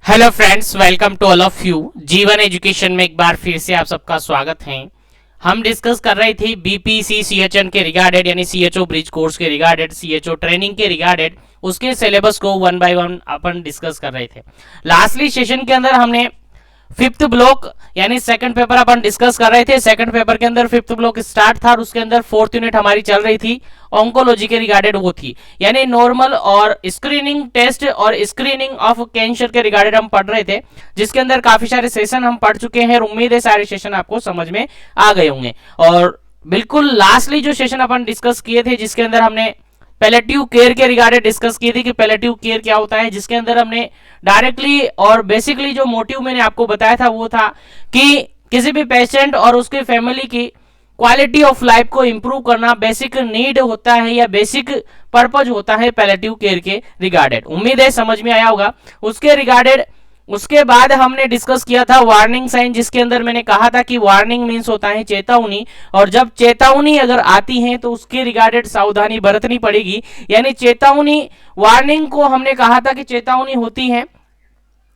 Hello friends, welcome to all of you. Jeevan education में एक बार फिर से आप सबका स्वागत है। हम डिस्कस कर रहे थे बीपीसी सीएचएन के रिगार्डेड, यानी सीएचओ ब्रिज कोर्स के रिगार्डेड, सीएचओ ट्रेनिंग के रिगार्डेड, उसके सिलेबस को one by one upon discuss कर रहे थे। लास्टली सेशन के अंदर हमने फिफ्थ ब्लॉक यानी सेकंड पेपर अपन डिस्कस कर रहे थे। सेकंड पेपर के अंदर फिफ्थ ब्लॉक स्टार्ट था और उसके अंदर फोर्थ यूनिट हमारी चल रही थी ऑन्कोलॉजी के रिगार्डेड, वो थी यानी नॉर्मल और स्क्रीनिंग टेस्ट और स्क्रीनिंग ऑफ कैंसर के रिगार्डेड हम पढ़ रहे थे, जिसके अंदर काफी सारे सेशन हम पढ़ चुके हैं और उम्मीद है सारे सेशन आपको समझ में आ गए होंगे। और बिल्कुल लास्टली जो सेशन अपन डिस्कस किए थे, जिसके अंदर हमने पैलेटिव केयर के रिगार्डेड डिस्कस की थी कि पैलेटिव केयर क्या होता है, जिसके अंदर हमने डायरेक्टली और बेसिकली जो मोटिव मैंने आपको बताया था वो था कि किसी भी पेशेंट और उसके फैमिली की क्वालिटी ऑफ लाइफ को इंप्रूव करना बेसिक नीड होता है या बेसिक पर्पज होता है पैलेटिव केयर के रिगार्डेड। उम्मीद है समझ में आया होगा। उसके रिगार्डेड उसके बाद हमने डिस्कस किया था वार्निंग साइन, जिसके अंदर मैंने कहा था कि वार्निंग मींस होता है चेतावनी, और जब चेतावनी अगर आती है तो उसके रिगार्डेड सावधानी बरतनी पड़ेगी। यानी चेतावनी, वार्निंग को हमने कहा था कि चेतावनी होती है,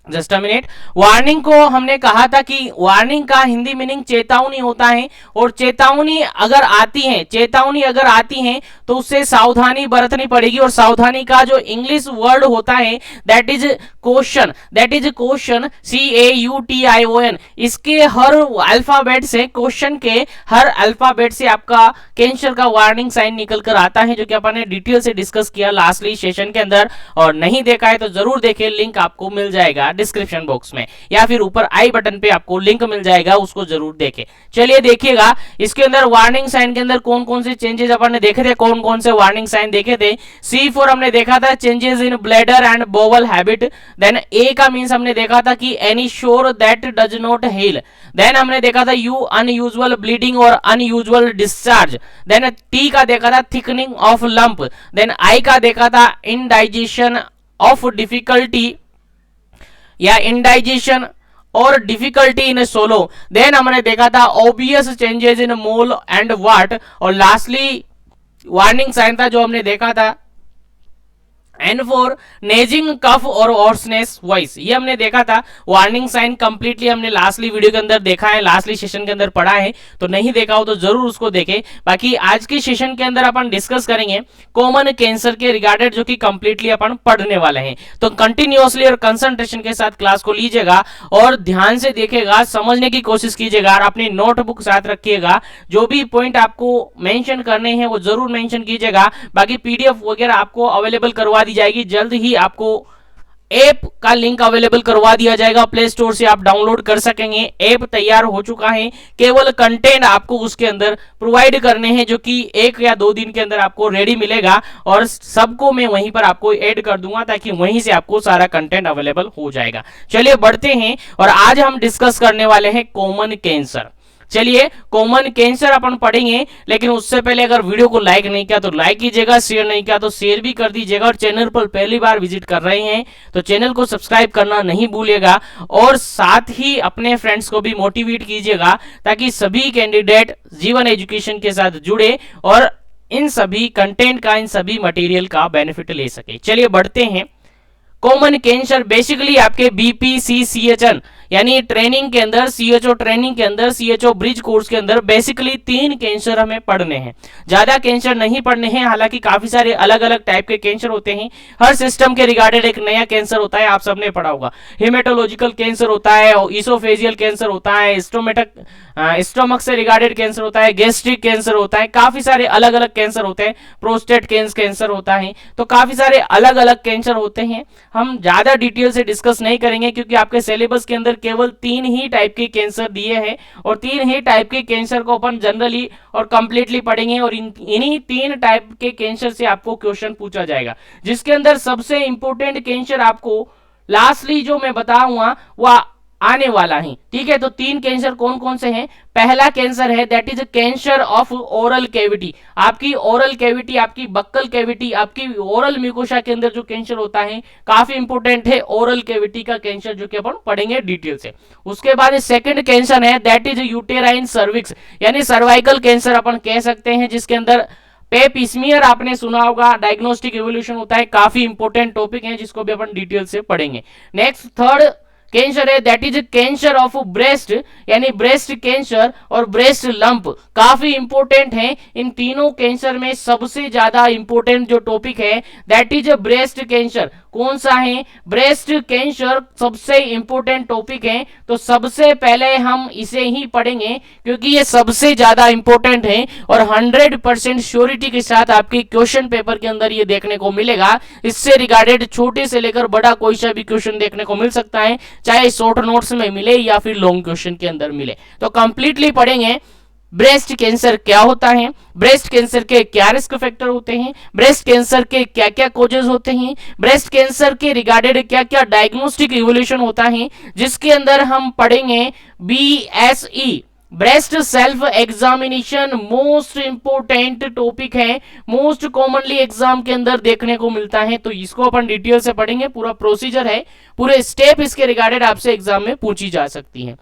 जस्ट अ मिनट, वार्निंग को हमने कहा था कि वार्निंग का हिंदी मीनिंग चेतावनी होता है, और चेतावनी अगर आती है तो उससे सावधानी बरतनी पड़ेगी। और सावधानी का जो इंग्लिश वर्ड होता है दैट इज क्वेश्चन, CAUTION। इसके हर अल्फाबेट से, क्वेश्चन के हर अल्फाबेट से आपका कैंसर का वार्निंग साइन निकल कर आता है, जो कि अपन ने डिटेल से डिस्कस किया लास्टली सेशन के अंदर। और नहीं देखा है तो जरूर देखें, लिंक आपको मिल जाएगा डिस्क्रिप्शन बॉक्स में या फिर ऊपर आई बटन पे आपको लिंक मिल जाएगा, उसको जरूर देखें। चलिए देखिएगा इसके अंदर वार्निंग साइन के अंदर कौन कौन से चेंजेस अपन ने देखे थे, कौन कौन से वार्निंग साइन देखे थे। C4 हमने देखा था changes in bladder and bowel habit. Then A का मींस हमने देखा था कि any sore that does not heal. Then हमने देखा था यू अनयूजुअल ब्लीडिंग और अनयूजुअल डिस्चार्ज। देन T का देखा था thickening of lump. Then I का देखा था इनडाइजेशन ऑफ डिफिकल्टी या इंडाइजेशन और डिफिकल्टी इन सोलो। देन हमने देखा था obvious changes in mole and wart. और लास्टली वार्निंग साइन था जो हमने देखा था N4 नेजिंग कफ और ऑर्सनेस वॉइस, ये हमने देखा था। वार्निंग साइन कंप्लीटली हमने लास्टली वीडियो के अंदर देखा है, लास्टली सेशन के अंदर पढ़ा है, तो नहीं देखा हो तो जरूर उसको देखें। बाकी आज के सेशन के अंदर अपन डिस्कस करेंगे कॉमन कैंसर के रिगार्डेड, जो कि कंप्लीटली अपन पढ़ने वाले हैं। तो कंटिन्यूअसली और कंसंट्रेशन के साथ क्लास को लीजिएगा और ध्यान से देखिएगा, समझने की कोशिश कीजिएगा और अपनी नोटबुक साथ रखिएगा। जो भी पॉइंट आपको मेंशन करने हैं वो जरूर मेंशन कीजिएगा। बाकी पीडीएफ वगैरह आपको अवेलेबल करवा जाएगी जल्द ही, आपको ऐप का लिंक अवेलेबल करवा दिया जाएगा, प्ले स्टोर से आप डाउनलोड कर सकेंगे। ऐप तैयार हो चुका है, केवल कंटेंट आपको उसके अंदर प्रोवाइड करने हैं, जो कि 1 या 2 दिन के अंदर आपको रेडी मिलेगा और सबको मैं वहीं पर आपको ऐड कर दूंगा, ताकि वहीं से आपको सारा कंटेंट अवेलेबल हो जाएगा। चलिए बढ़ते हैं और आज हम डिस्कस करने वाले हैं कॉमन कैंसर। चलिए कॉमन कैंसर अपन पढ़ेंगे, लेकिन उससे पहले अगर वीडियो को लाइक नहीं किया तो लाइक कीजिएगा, शेयर नहीं किया तो शेयर भी कर दीजिएगा, और चैनल पर पहली बार विजिट कर रहे हैं तो चैनल को सब्सक्राइब करना नहीं भूलिएगा, और साथ ही अपने फ्रेंड्स को भी मोटिवेट कीजिएगा, ताकि सभी कैंडिडेट जीवन एजुकेशन के साथ जुड़े और इन सभी कंटेंट का, इन सभी मटेरियल का बेनिफिट ले सके। चलिए बढ़ते हैं। कॉमन कैंसर बेसिकली आपके BPC-CHN यानी ट्रेनिंग के अंदर, सीएचओ ट्रेनिंग के अंदर, सीएचओ ब्रिज कोर्स के अंदर बेसिकली 3 कैंसर हमें पढ़ने हैं, ज्यादा कैंसर नहीं पढ़ने हैं। हालांकि काफी सारे अलग अलग टाइप के कैंसर होते हैं, हर सिस्टम के रिगार्डेड एक नया कैंसर होता है, आप सबने पढ़ा होगा। हेमेटोलॉजिकल कैंसर होता है, इसोफेजियल कैंसर होता है, स्टोमक से रिगार्डेड कैंसर होता है, गैस्ट्रिक कैंसर होता है, काफी सारे अलग अलग कैंसर होते हैं, प्रोस्टेट कैंसर होता है, तो काफी सारे अलग अलग कैंसर होते हैं। हम ज्यादा डिटेल से डिस्कस नहीं करेंगे, क्योंकि आपके सिलेबस के अंदर केवल 3 ही टाइप के कैंसर दिए हैं, और 3 ही टाइप के कैंसर को अपन जनरली और कंप्लीटली पढ़ेंगे, और इन्हीं 3 टाइप के कैंसर से आपको क्वेश्चन पूछा जाएगा, जिसके अंदर सबसे इंपॉर्टेंट कैंसर आपको लास्टली जो मैं बताऊंगा वह आने वाला है। ठीक है, तो 3 कैंसर कौन कौन से हैं। पहला कैंसर है that is cancer of oral cavity. आपकी ओरल कैविटी, आपकी बक्कल कैविटी, आपकी ओरल म्यूकोसा के अंदर जो कैंसर होता है, काफी इंपोर्टेंट है ओरल कैविटी का कैंसर, जो कि अपन पढ़ेंगे डिटेल से। उसके बाद सेकंड कैंसर है दैट इज यूटेराइन सर्विक्स, यानी सर्वाइकल कैंसर अपन कह सकते हैं, जिसके अंदर पेप स्मीयर आपने सुना होगा, डायग्नोस्टिक इवोल्यूशन होता है, काफी इंपॉर्टेंट टॉपिक है जिसको भी अपन डिटेल से पढ़ेंगे। नेक्स्ट थर्ड कैंसर है that is cancer of breast, यानी ब्रेस्ट कैंसर और ब्रेस्ट लंप, काफी इंपॉर्टेंट है। इन तीनों कैंसर में सबसे ज्यादा इंपॉर्टेंट जो टॉपिक है दैट इज ब्रेस्ट कैंसर। कौन सा है? ब्रेस्ट कैंसर सबसे इंपॉर्टेंट टॉपिक है, तो सबसे पहले हम इसे ही पढ़ेंगे क्योंकि ये सबसे ज्यादा इंपॉर्टेंट है और 100% श्योरिटी के साथ आपके क्वेश्चन पेपर के अंदर ये देखने को मिलेगा। इससे रिगार्डेड छोटे से लेकर बड़ा कोई सा भी क्वेश्चन देखने को मिल सकता है, चाहे शॉर्ट नोट्स में मिले या फिर लॉन्ग क्वेश्चन के अंदर मिले। तो कंप्लीटली पढ़ेंगे ब्रेस्ट कैंसर क्या होता है, ब्रेस्ट कैंसर के क्या रिस्क फैक्टर होते हैं, ब्रेस्ट कैंसर के क्या क्या कॉजेज होते हैं, ब्रेस्ट कैंसर के रिगार्डेड क्या क्या डायग्नोस्टिक इवोल्यूशन होता है, जिसके अंदर हम पढ़ेंगे BSE breast self examination, most important topic है, मोस्ट कॉमनली एग्जाम के अंदर देखने को मिलता है, तो इसको अपन डिटेल से पढ़ेंगे। पूरा प्रोसीजर है, पूरे स्टेप इसके रिगार्डेड आपसे एग्जाम में पूछी जा सकती है।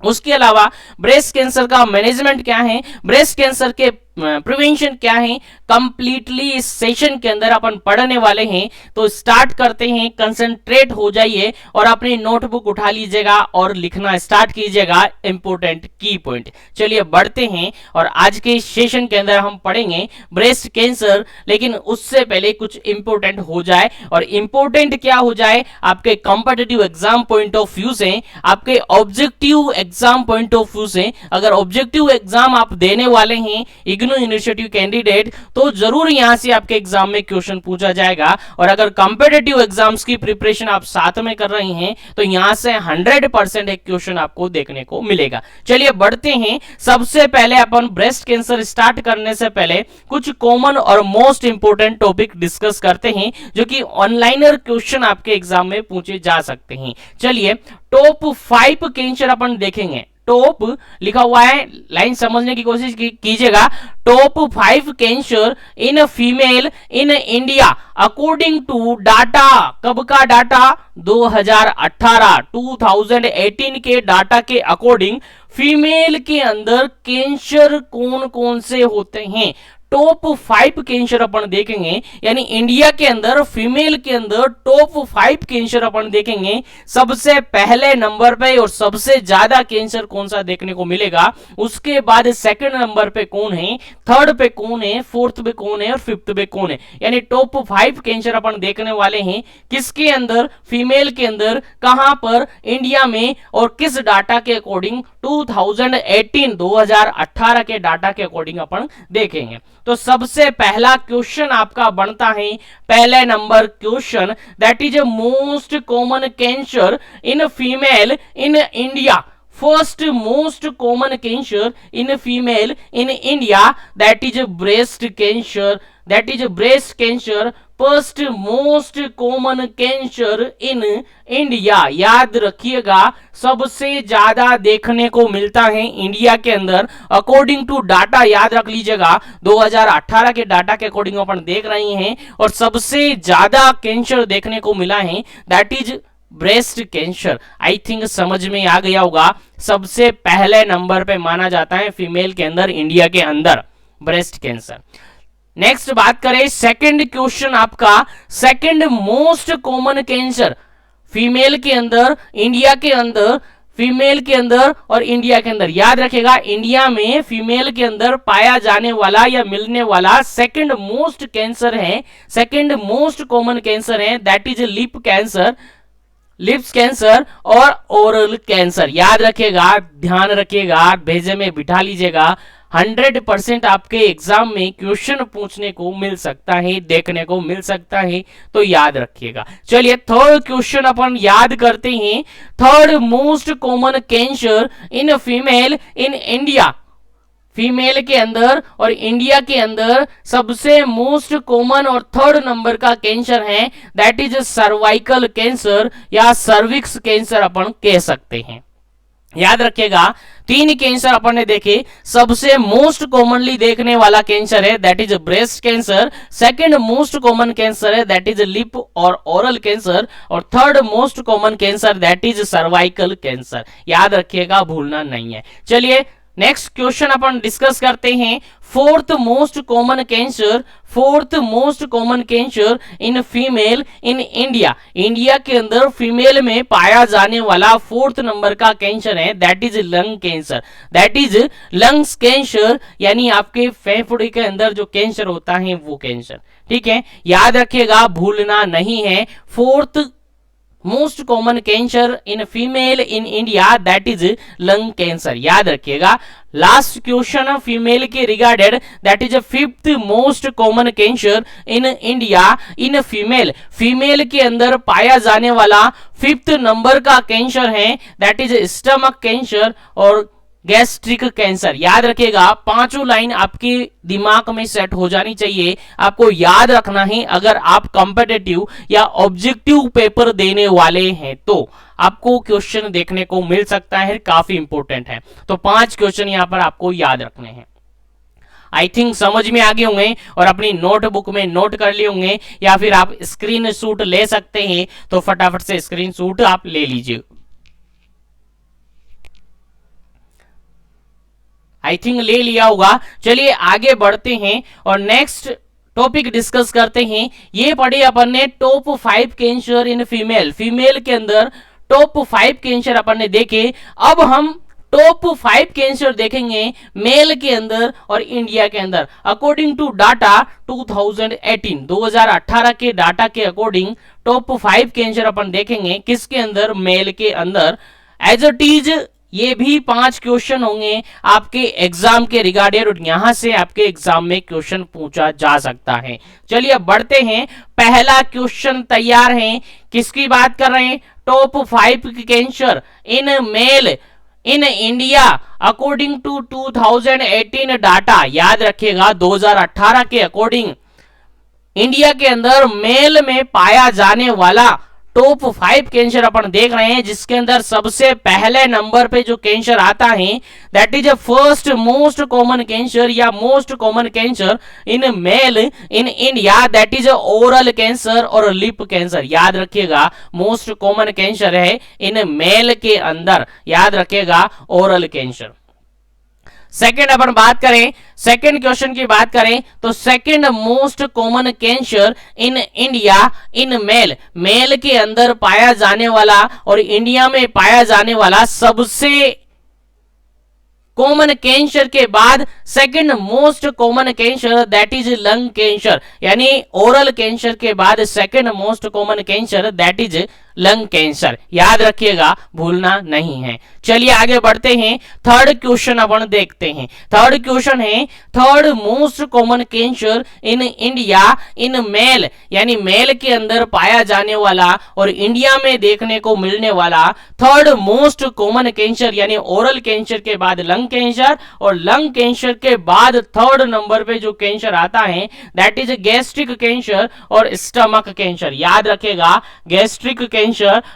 उसके अलावा ब्रेस्ट कैंसर का मैनेजमेंट क्या है, ब्रेस्ट कैंसर के प्रिवेंशन क्या है, कंप्लीटली इस सेशन के अंदर अपन पढ़ने वाले हैं। तो स्टार्ट करते हैं, कंसंट्रेट हो जाइए और अपनी नोटबुक उठा लीजिएगा और लिखना स्टार्ट कीजिएगा इंपॉर्टेंट की पॉइंट। चलिए बढ़ते हैं और आज के सेशन के अंदर हम पढ़ेंगे ब्रेस्ट कैंसर, लेकिन उससे पहले कुछ इंपॉर्टेंट हो जाए। और इंपॉर्टेंट क्या हो जाए? आपके competitive exam point of view से, आपके objective exam point of view से। अगर ऑब्जेक्टिव एग्जाम आप देने वाले हैं इनिशिएटिव कैंडिडेट, तो जरूर यहां से आपके एग्जाम में क्वेश्चन पूछा जाएगा। और अगर कॉम्पिटिटिव एग्जाम्स की प्रिपरेशन आप साथ में कर रहे हैं तो यहां से 100% एक क्वेश्चन आपको देखने को मिलेगा। चलिए बढ़ते हैं। सबसे पहले अपन ब्रेस्ट कैंसर स्टार्ट करने से पहले कुछ कॉमन और मोस्ट इंपोर्टेंट टॉपिक डिस्कस करते हैं जो कि ऑनलाइनर क्वेश्चन आपके एग्जाम में पूछे जा सकते हैं। चलिए टॉप 5 कैंसर अपन देखेंगे। टॉप लिखा हुआ है, लाइन समझने की कोशिश कीजिएगा। Top 5 cancer in female in India according to data. कब का डाटा? 2018 के डाटा के अकॉर्डिंग फीमेल के अंदर कैंसर कौन कौन से होते हैं। टॉप 5 कैंसर अपन देखेंगे, यानी इंडिया के अंदर फीमेल के अंदर टॉप 5 कैंसर अपन देखेंगे। सबसे पहले नंबर पे और सबसे ज्यादा कैंसर कौन सा देखने को मिलेगा, उसके बाद सेकंड नंबर पे कौन है, थर्ड पे कौन है, फोर्थ पे कौन है और फिफ्थ पे कौन है। यानी टॉप 5 कैंसर अपन देखने वाले हैं किसके अंदर, फीमेल के अंदर, कहां पर, इंडिया में, और किस डाटा के अकॉर्डिंग, 2018 के डाटा के अकॉर्डिंग अपन देखेंगे। तो सबसे पहला क्वेश्चन आपका बनता है, पहले number question, that is most common cancer in female in India. First most common cancer in female in India that is breast cancer, that is breast cancer. First most common cancer in India, याद रखिएगा सबसे ज्यादा देखने को मिलता है India के अंदर अकॉर्डिंग टू डाटा। याद रख लीजिएगा 2018 के डाटा के अकॉर्डिंग अपन देख रहे हैं और सबसे ज्यादा कैंसर देखने को मिला है that is breast cancer. I think समझ में आ गया होगा, सबसे पहले नंबर पे माना जाता है फीमेल के अंदर, इंडिया के अंदर ब्रेस्ट कैंसर। नेक्स्ट बात करें सेकंड क्वेश्चन आपका, second most common cancer female के अंदर, इंडिया के अंदर, फीमेल के अंदर और इंडिया के अंदर। याद रखेगा इंडिया में फीमेल के अंदर पाया जाने वाला या मिलने वाला सेकंड मोस्ट कैंसर है, सेकंड मोस्ट कॉमन कैंसर है that is lip cancer, lips cancer और ओरल कैंसर। याद रखिएगा, ध्यान रखिएगा, भेजे में बिठा लीजिएगा। 100% आपके एग्जाम में क्वेश्चन पूछने को मिल सकता है, देखने को मिल सकता है, तो याद रखिएगा। चलिए थर्ड क्वेश्चन अपन याद करते हैं। Third most common cancer in female in India, female के अंदर और इंडिया के अंदर सबसे मोस्ट कॉमन और थर्ड नंबर का कैंसर है दैट इज सर्वाइकल कैंसर या सर्विक्स कैंसर अपन कह सकते हैं। याद रखिएगा 3 कैंसर अपन ने देखे, सबसे मोस्ट कॉमनली देखने वाला कैंसर है that is breast cancer, second most common cancer है दैट इज लिप और ओरल कैंसर, और third most common cancer that is cervical cancer. याद रखिएगा, भूलना नहीं है। चलिए नेक्स्ट क्वेश्चन अपन डिस्कस करते हैं, fourth most common cancer in female in India. India के अंदर फीमेल में पाया जाने वाला फोर्थ नंबर का कैंसर है, that is lung cancer. That is lungs cancer, यानी आपके फेफड़े के अंदर जो कैंसर होता है वो कैंसर। ठीक है, याद रखिएगा, भूलना नहीं है। Fourth most common cancer in female in India, that is lung cancer, याद रखिएगा। लास्ट क्वेश्चन फीमेल के regarded, that is fifth most common cancer in India in female. Female के अंदर पाया जाने वाला फिफ्थ नंबर का कैंसर है, दैट इज स्टमक कैंसर और गैस्ट्रिक कैंसर। याद रखिएगा, पांचों लाइन आपके दिमाग में सेट हो जानी चाहिए, आपको याद रखना है। अगर आप कॉम्पिटिटिव या ऑब्जेक्टिव पेपर देने वाले हैं तो आपको क्वेश्चन देखने को मिल सकता है, काफी इंपॉर्टेंट है। तो 5 क्वेश्चन यहां पर आपको याद रखने हैं। आई थिंक समझ में आ गए होंगे और अपनी नोटबुक में नोट कर लिए होंगे, या फिर आप स्क्रीन शॉट ले सकते हैं, तो फटाफट से स्क्रीन शॉट आप ले लीजिए। आई थिंक ले लिया होगा। चलिए आगे बढ़ते हैं और नेक्स्ट टॉपिक डिस्कस करते हैं। ये पढ़े अपन ने top 5 cancer in female. Female के अंदर टॉप 5 कैंसर अपन ने देखे। अब हम टॉप 5 कैंसर देखेंगे मेल के अंदर और इंडिया के अंदर अकॉर्डिंग टू डाटा 2018 के डाटा के अकॉर्डिंग टॉप 5 कैंसर अपन देखेंगे किसके अंदर, मेल के अंदर। एज इट इज ये भी 5 क्वेश्चन होंगे आपके एग्जाम के रिगार्डेड और यहां से आपके एग्जाम में क्वेश्चन पूछा जा सकता है। चलिए अब बढ़ते हैं, पहला क्वेश्चन तैयार है। किसकी बात कर रहे हैं, top 5 cancer in male in India according to 2018 data. याद रखिएगा, 2018 के अकॉर्डिंग इंडिया के अंदर मेल में पाया जाने वाला टॉप 5 कैंसर अपन देख रहे हैं, जिसके अंदर सबसे पहले नंबर पे जो कैंसर आता है that is first most common cancer या most common cancer in male in India, that is oral cancer और लिप कैंसर। याद रखिएगा, मोस्ट कॉमन कैंसर है इन मेल के अंदर, याद रखिएगा ओरल कैंसर। सेकेंड अपन बात करें, सेकेंड क्वेश्चन की बात करें तो second most common cancer in India in male. Male के अंदर पाया जाने वाला और इंडिया में पाया जाने वाला सबसे कॉमन कैंसर के बाद second most common cancer that is lung cancer, यानी ओरल कैंसर के बाद second most common cancer that is lung cancer. याद रखिएगा, भूलना नहीं है। चलिए आगे बढ़ते हैं, थर्ड क्वेश्चन अपन देखते हैं। थर्ड क्वेश्चन है third most common cancer in India in male, यानी मेल के अंदर पाया जाने वाला और इंडिया में देखने को मिलने वाला थर्ड मोस्ट कॉमन कैंसर, यानी ओरल कैंसर के बाद लंग कैंसर और लंग कैंसर के बाद थर्ड नंबर पे जो कैंसर आता है दैट इज गैस्ट्रिक कैंसर और स्टमक कैंसर। याद रखेगा, गैस्ट्रिक कैंसर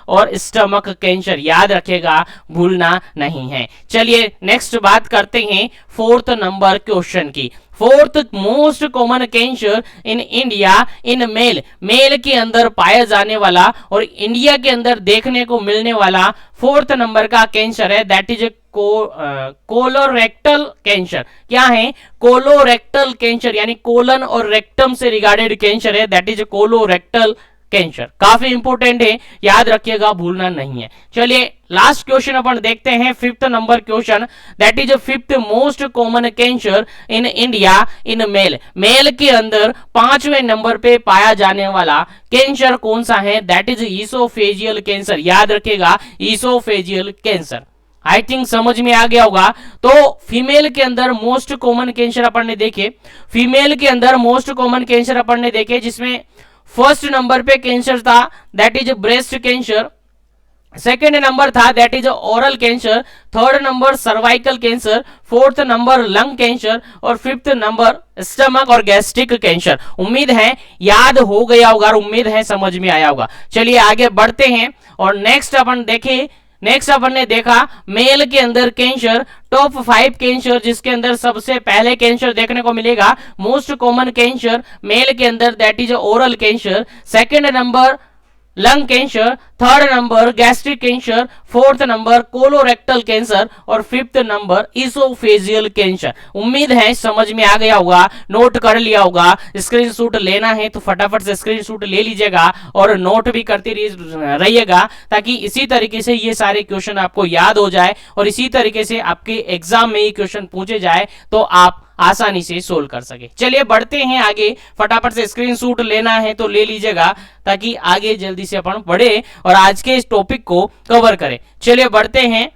और स्टमक कैंसर, याद रखेगा, भूलना नहीं है। चलिए नेक्स्ट बात करते हैं फोर्थ नंबर क्वेश्चन की। Fourth most common cancer in India in male, male के अंदर पाया जाने वाला और इंडिया के अंदर देखने को मिलने वाला फोर्थ नंबर का कैंसर है दैट इज कोलोरेक्टल कैंसर। क्या है, कोलोरेक्टल कैंसर, यानी कोलन और रेक्टम से रिगार्डेड कैंसर है दैट इज कोलोरेक्टल कैंसर। काफी इंपोर्टेंट है, याद रखिएगा, भूलना नहीं है। चलिए लास्ट क्वेश्चन अपन देखते हैं, fifth number question that is fifth most common cancer in India in male. Male के अंदर 5वें नंबर पे पाया जाने वाला कैंसर कौन सा है दैट इज ईसोफेजियल कैंसर। याद रखिएगा, ईसोफेजियल कैंसर। आई थिंक समझ में आ गया होगा। तो फीमेल के अंदर मोस्ट कॉमन कैंसर अपन ने देखे, फीमेल के अंदर मोस्ट कॉमन कैंसर अपन ने देखे जिसमें फर्स्ट नंबर पे कैंसर था that is breast cancer, second number था that is oral cancer, third number cervical cancer, fourth number lung cancer और फिफ्थ नंबर स्टमक और गैस्ट्रिक कैंसर। उम्मीद है याद हो गया होगा, उम्मीद है समझ में आया होगा। चलिए आगे बढ़ते हैं और नेक्स्ट अपन देखें, नेक्स्ट अपन ने देखा मेल के अंदर कैंसर, टॉप 5 कैंसर जिसके अंदर सबसे पहले कैंसर देखने को मिलेगा मोस्ट कॉमन कैंसर मेल के अंदर that is oral cancer, second number lung cancer, third number gastric cancer, fourth number colorectal cancer और फिफ्थ नंबर इसोफेजियल कैंसर। उम्मीद है समझ में आ गया होगा, नोट कर लिया होगा। स्क्रीनशॉट लेना है तो फटाफट से स्क्रीनशॉट ले लीजिएगा और नोट भी करते रहिएगा, ताकि इसी तरीके से ये सारे क्वेश्चन आपको याद हो जाए और इसी तरीके से आपके एग्जाम में ये क्वेश्चन पूछे जाए तो आप आसानी से सोल्व कर सके। चलिए बढ़ते हैं आगे, फटाफट से स्क्रीनशॉट लेना है तो ले लीजिएगा, ताकि आगे जल्दी से अपन पढ़े और आज के इस टॉपिक को कवर करें। चलिए बढ़ते हैं,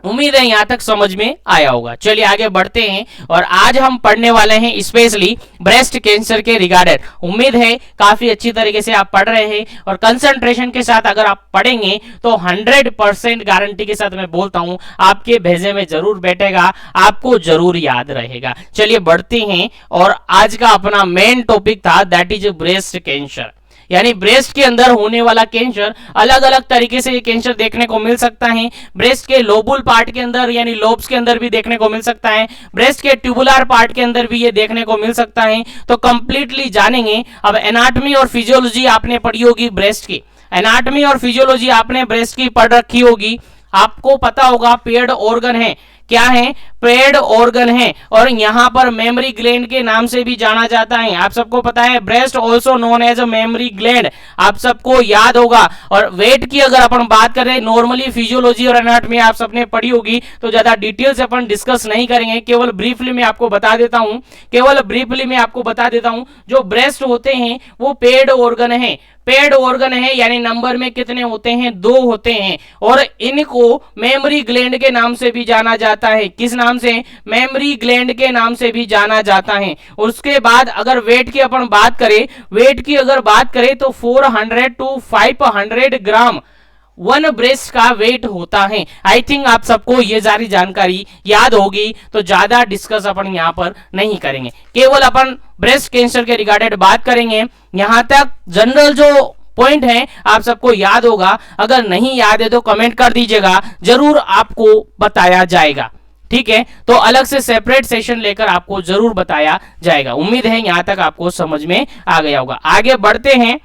उम्मीद है यहां तक समझ में आया होगा। चलिए आगे बढ़ते हैं और आज हम पढ़ने वाले हैं स्पेशली ब्रेस्ट कैंसर के रिगार्डेड। उम्मीद है काफी अच्छी तरीके से आप पढ़ रहे हैं और कंसंट्रेशन के साथ अगर आप पढ़ेंगे तो 100% गारंटी के साथ मैं बोलता हूं आपके भेजे में जरूर बैठेगा, आपको जरूर याद रहेगा। चलिए बढ़ते हैं और आज का अपना मेन टॉपिक था दैट इज ब्रेस्ट कैंसर, यानी ब्रेस्ट के अंदर होने वाला कैंसर। अलग अलग तरीके से ये कैंसर देखने को मिल सकता है। ब्रेस्ट के लोबुल पार्ट के अंदर यानी लोब्स के अंदर भी देखने को मिल सकता है, ब्रेस्ट के ट्यूबुलर पार्ट के अंदर भी ये देखने को मिल सकता है। तो कंप्लीटली जानेंगे। अब एनाटॉमी और फिजियोलॉजी आपने पढ़ी होगी ब्रेस्ट की, एनाटॉमी और फिजियोलॉजी आपने ब्रेस्ट की पढ़ रखी होगी। आपको पता होगा पेड ऑर्गन है, क्या है, पेड ऑर्गन है और यहां पर मेमोरी ग्लैंड के नाम से भी जाना जाता है। आप सबको पता है breast also known as a memory gland, आप सबको याद होगा। और वेट की अगर अपन बात करें, नॉर्मली फिजियोलॉजी और एनाटॉमी आप सबने पढ़ी होगी तो ज्यादा डिटेल से अपन डिस्कस नहीं करेंगे, केवल ब्रीफली में आपको बता देता हूं, केवल ब्रीफली में आपको बता देता हूं। जो ब्रेस्ट होते हैं वो पेड ऑर्गन है, पेड ऑर्गन है यानी नंबर में कितने होते हैं, 2 होते हैं और इनको मेमोरी ग्लैंड के नाम से भी जाना जाता है। किस नाम से, मेमोरी ग्लैंड के नाम से भी जाना जाता है। उसके बाद अगर वेट की अपन बात करें, वेट की अगर बात करें तो 400 to 500 ग्राम वन ब्रेस्ट का वेट होता है। आई थिंक आप सबको ये सारी जानकारी याद होगी, तो ज्यादा डिस्कस अपन यहां पर नहीं करेंगे, केवल अपन ब्रेस्ट कैंसर के रिगार्डेड बात करेंगे। यहां तक जनरल जो पॉइंट है आप सबको याद होगा, अगर नहीं याद है तो कमेंट कर दीजिएगा, जरूर आपको बताया जाएगा। ठीक है, तो अलग से सेपरेट सेशन लेकर आपको जरूर बताया जाएगा। उम्मीद है यहां तक आपको समझ में आ गया होगा। आगे बढ़ते हैं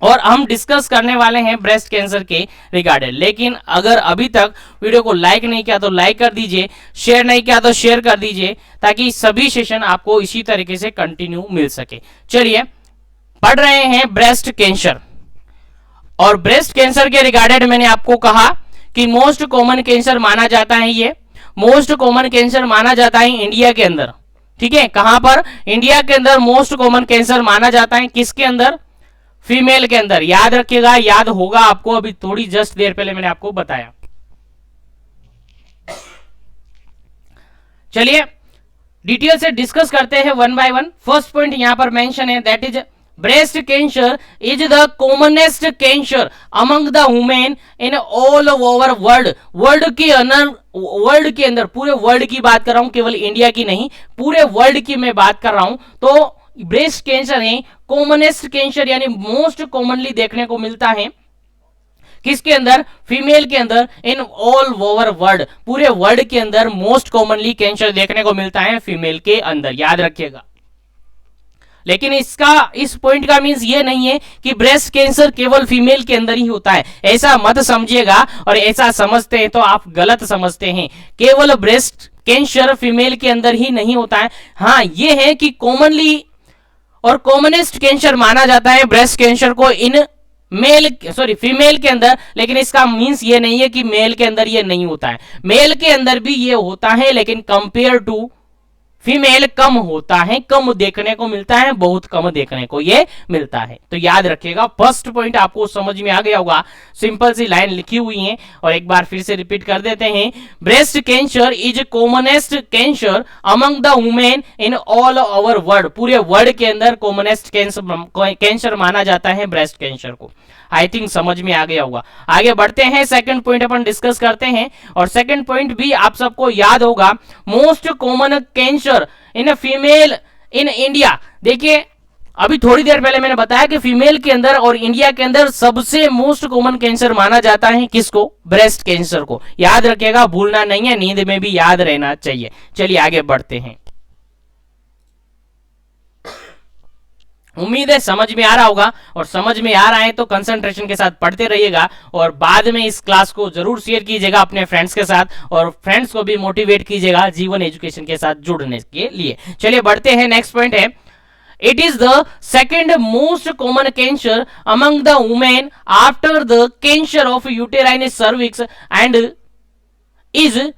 और हम डिस्कस करने वाले हैं ब्रेस्ट कैंसर के रिगार्डेड। लेकिन अगर अभी तक वीडियो को लाइक नहीं किया तो लाइक कर दीजिए, शेयर नहीं किया तो शेयर कर दीजिए, ताकि सभी सेशन आपको इसी तरीके से कंटिन्यू मिल सके। चलिए पढ़ रहे हैं ब्रेस्ट कैंसर। और ब्रेस्ट कैंसर के रिगार्डेड मैंने आपको कहा कि मोस्ट कॉमन कैंसर माना जाता है, ये मोस्ट कॉमन कैंसर माना जाता है इंडिया के अंदर। ठीक है, कहां पर, इंडिया के अंदर मोस्ट कॉमन कैंसर माना जाता है। किसके अंदर, फीमेल के अंदर। याद रखिएगा, याद होगा आपको, अभी थोड़ी जस्ट देर पहले मैंने आपको बताया। चलिए डिटेल से डिस्कस करते हैं one by one. First point यहां पर मेंशन है that is breast cancer is the commonest cancer among the women in all over world. World के अंदर पूरे वर्ल्ड की बात कर रहा हूं, केवल इंडिया की नहीं, पूरे वर्ल्ड की मैं बात कर रहा हूं। तो ब्रेस्ट कैंसर है कॉमनेस्ट कैंसर यानी मोस्ट कॉमनली देखने को मिलता है। किसके अंदर, फीमेल के अंदर, इन ऑल ओवर वर्ल्ड, पूरे वर्ल्ड के अंदर मोस्ट कॉमनली कैंसर देखने को मिलता है फीमेल के अंदर, याद रखिएगा। लेकिन इसका, इस पॉइंट का मींस ये नहीं है कि ब्रेस्ट कैंसर केवल फीमेल के अंदर ही होता है, ऐसा मत समझिएगा। और ऐसा समझते हैं तो आप गलत समझते हैं। केवल ब्रेस्ट कैंसर फीमेल के अंदर ही नहीं होता है। हाँ ये है कि कॉमनली और कॉमनेस्ट कैंसर माना जाता है ब्रेस्ट कैंसर को इन फीमेल के अंदर, लेकिन इसका मींस ये नहीं है कि मेल के अंदर ये नहीं होता है। मेल के अंदर भी ये होता है, लेकिन कंपेयर टू फीमेल कम होता है, कम देखने को मिलता है, बहुत कम देखने को ये मिलता है। तो याद रखिएगा, फर्स्ट पॉइंट आपको समझ में आ गया होगा। सिंपल सी लाइन लिखी हुई है और एक बार फिर से रिपीट कर देते हैं। Breast cancer is commonest cancer among the women in all over world. पूरे वर्ल्ड के अंदर कॉमनेस्ट कैंसर माना जाता है ब्रेस्ट कैंसर को। आई थिंक समझ में आ गया होगा। आगे बढ़ते हैं, सेकंड पॉइंट अपन डिस्कस करते हैं। और सेकंड पॉइंट भी आप सबको याद होगा, most common cancer in female in India. देखिए अभी थोड़ी देर पहले मैंने बताया कि फीमेल के अंदर और इंडिया के अंदर सबसे मोस्ट कॉमन कैंसर माना जाता है किसको, ब्रेस्ट कैंसर को। याद रखिएगा, भूलना नहीं है, नींद में भी याद रहना चाहिए। चलिए आगे बढ़ते हैं। उम्मीद है समझ में आ रहा होगा, और समझ में आ रहा है तो कंसंट्रेशन के साथ पढ़ते रहिएगा, और बाद में इस क्लास को जरूर शेयर कीजिएगा अपने फ्रेंड्स के साथ, और फ्रेंड्स को भी मोटिवेट कीजिएगा जीवन एजुकेशन के साथ जुड़ने के लिए। चलिए बढ़ते हैं, नेक्स्ट पॉइंट है, it is the second most common cancer among the women after the cancer of uterine cervix and is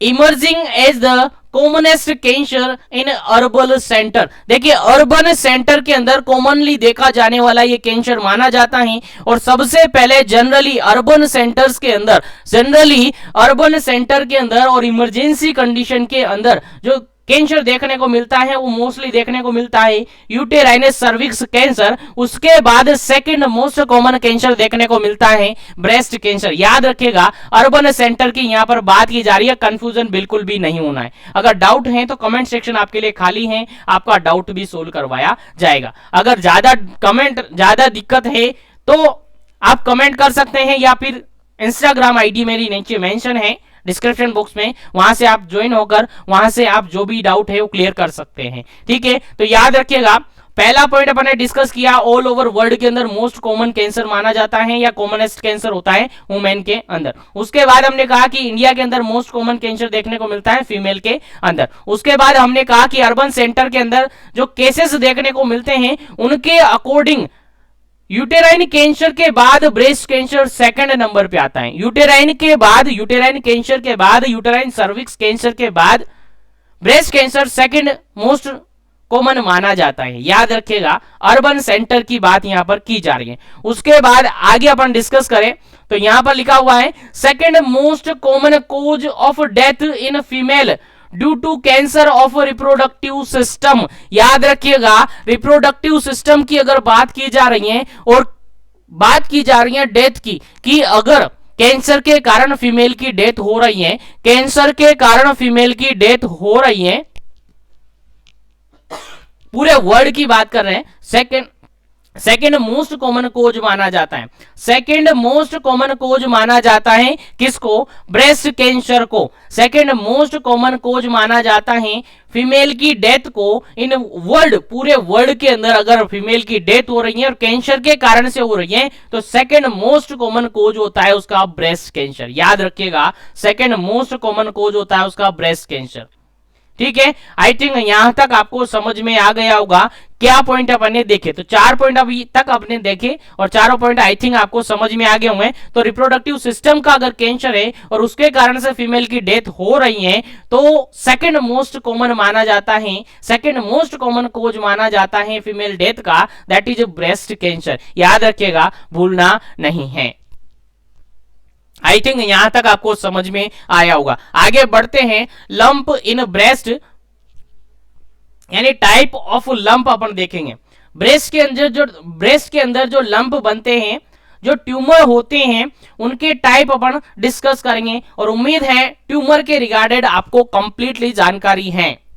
emerging as the commonest cancer in urban centre. देखिए अर्बन सेंटर के अंदर कॉमनली देखा जाने वाला ये cancer माना जाता है, और सबसे पहले जनरली अर्बन सेंटर्स के अंदर, जनरली अर्बन सेंटर के अंदर और इमरजेंसी कंडीशन के अंदर जो कैंसर देखने को मिलता है वो मोस्टली देखने को मिलता है यूटेराइन सर्विक्स कैंसर। उसके बाद सेकंड मोस्ट कॉमन कैंसर देखने को मिलता है ब्रेस्ट कैंसर। याद रखिएगा अर्बन सेंटर की यहां पर बात की जा रही है, कंफ्यूजन बिल्कुल भी नहीं होना है। अगर डाउट है तो कमेंट सेक्शन आपके लिए खाली है, आपका डाउट भी सोल्व करवाया जाएगा। अगर ज्यादा दिक्कत है तो आप कमेंट कर सकते हैं, या फिर इंस्टाग्राम आईडी मेरी नीचे मेंशन है डिस्क्रिप्शन बॉक्स में, वहां से आप ज्वाइन होकर वहां से आप जो भी डाउट है वो क्लियर कर सकते हैं। ठीक है, तो याद रखिएगा पहला पॉइंट अपन ने डिस्कस किया, ऑल ओवर वर्ल्ड के अंदर मोस्ट कॉमन कैंसर माना जाता है या कॉमनेस्ट कैंसर होता है वुमेन के अंदर। उसके बाद हमने कहा कि इंडिया के अंदर मोस्ट कॉमन कैंसर देखने को मिलता है फीमेल के अंदर। उसके बाद हमने कहा कि अर्बन सेंटर के अंदर जो केसेस देखने को मिलते हैं उनके अकॉर्डिंग यूटेराइन कैंसर के बाद ब्रेस्ट कैंसर सेकंड नंबर पे आता है। यूटेराइन कैंसर के बाद यूटेराइन सर्विक्स कैंसर के बाद breast cancer second most common माना जाता है। याद रखिएगा अर्बन सेंटर की बात यहां पर की जा रही है। उसके बाद आगे अपन डिस्कस करें तो यहां पर लिखा हुआ है second most common cause of death in female due to cancer of reproductive system. याद रखिएगा रिप्रोडक्टिव सिस्टम की अगर बात की जा रही है और बात की जा रही है डेथ की, कि अगर कैंसर के कारण फीमेल की डेथ हो रही है, कैंसर के कारण फीमेल की डेथ हो रही है, पूरे वर्ल्ड की बात कर रहे हैं, सेकेंड मोस्ट कॉमन कोज माना जाता है। सेकेंड मोस्ट कॉमन कोज माना जाता है किसको? ब्रेस्ट कैंसर को। सेकेंड मोस्ट कॉमन कोज माना जाता है फीमेल की डेथ को इन वर्ल्ड, पूरे वर्ल्ड के अंदर अगर फीमेल की डेथ हो रही है और कैंसर के कारण से हो रही है तो सेकेंड मोस्ट कॉमन कोज होता है उसका ब्रेस्ट कैंसर। याद रखिएगा सेकेंड मोस्ट कॉमन कोज होता है उसका ब्रेस्ट कैंसर। ठीक है, आई थिंक यहां तक आपको समझ में आ गया होगा। क्या पॉइंट अपने देखे तो 4 पॉइंट अभी तक अपने देखे और चारों पॉइंट आई थिंक आपको समझ में आ गए होंगे। तो रिप्रोडक्टिव सिस्टम का अगर कैंसर है और उसके कारण से फीमेल की डेथ हो रही है तो सेकंड मोस्ट कॉमन माना जाता है, सेकंड मोस्ट कॉमन कोज माना जाता है फीमेल डेथ का, दैट इज ब्रेस्ट कैंसर। याद रखिएगा, भूलना नहीं है। आई थिंक यहां तक आपको समझ में आया होगा। आगे बढ़ते हैं, लंप इन ब्रेस्ट यानी टाइप ऑफ लंप अपन देखेंगे। ब्रेस्ट के अंदर जो लंप बनते हैं, जो ट्यूमर होते हैं, उनके टाइप अपन डिस्कस करेंगे और उम्मीद है ट्यूमर के रिगार्डेड आपको कंप्लीटली जानकारी है,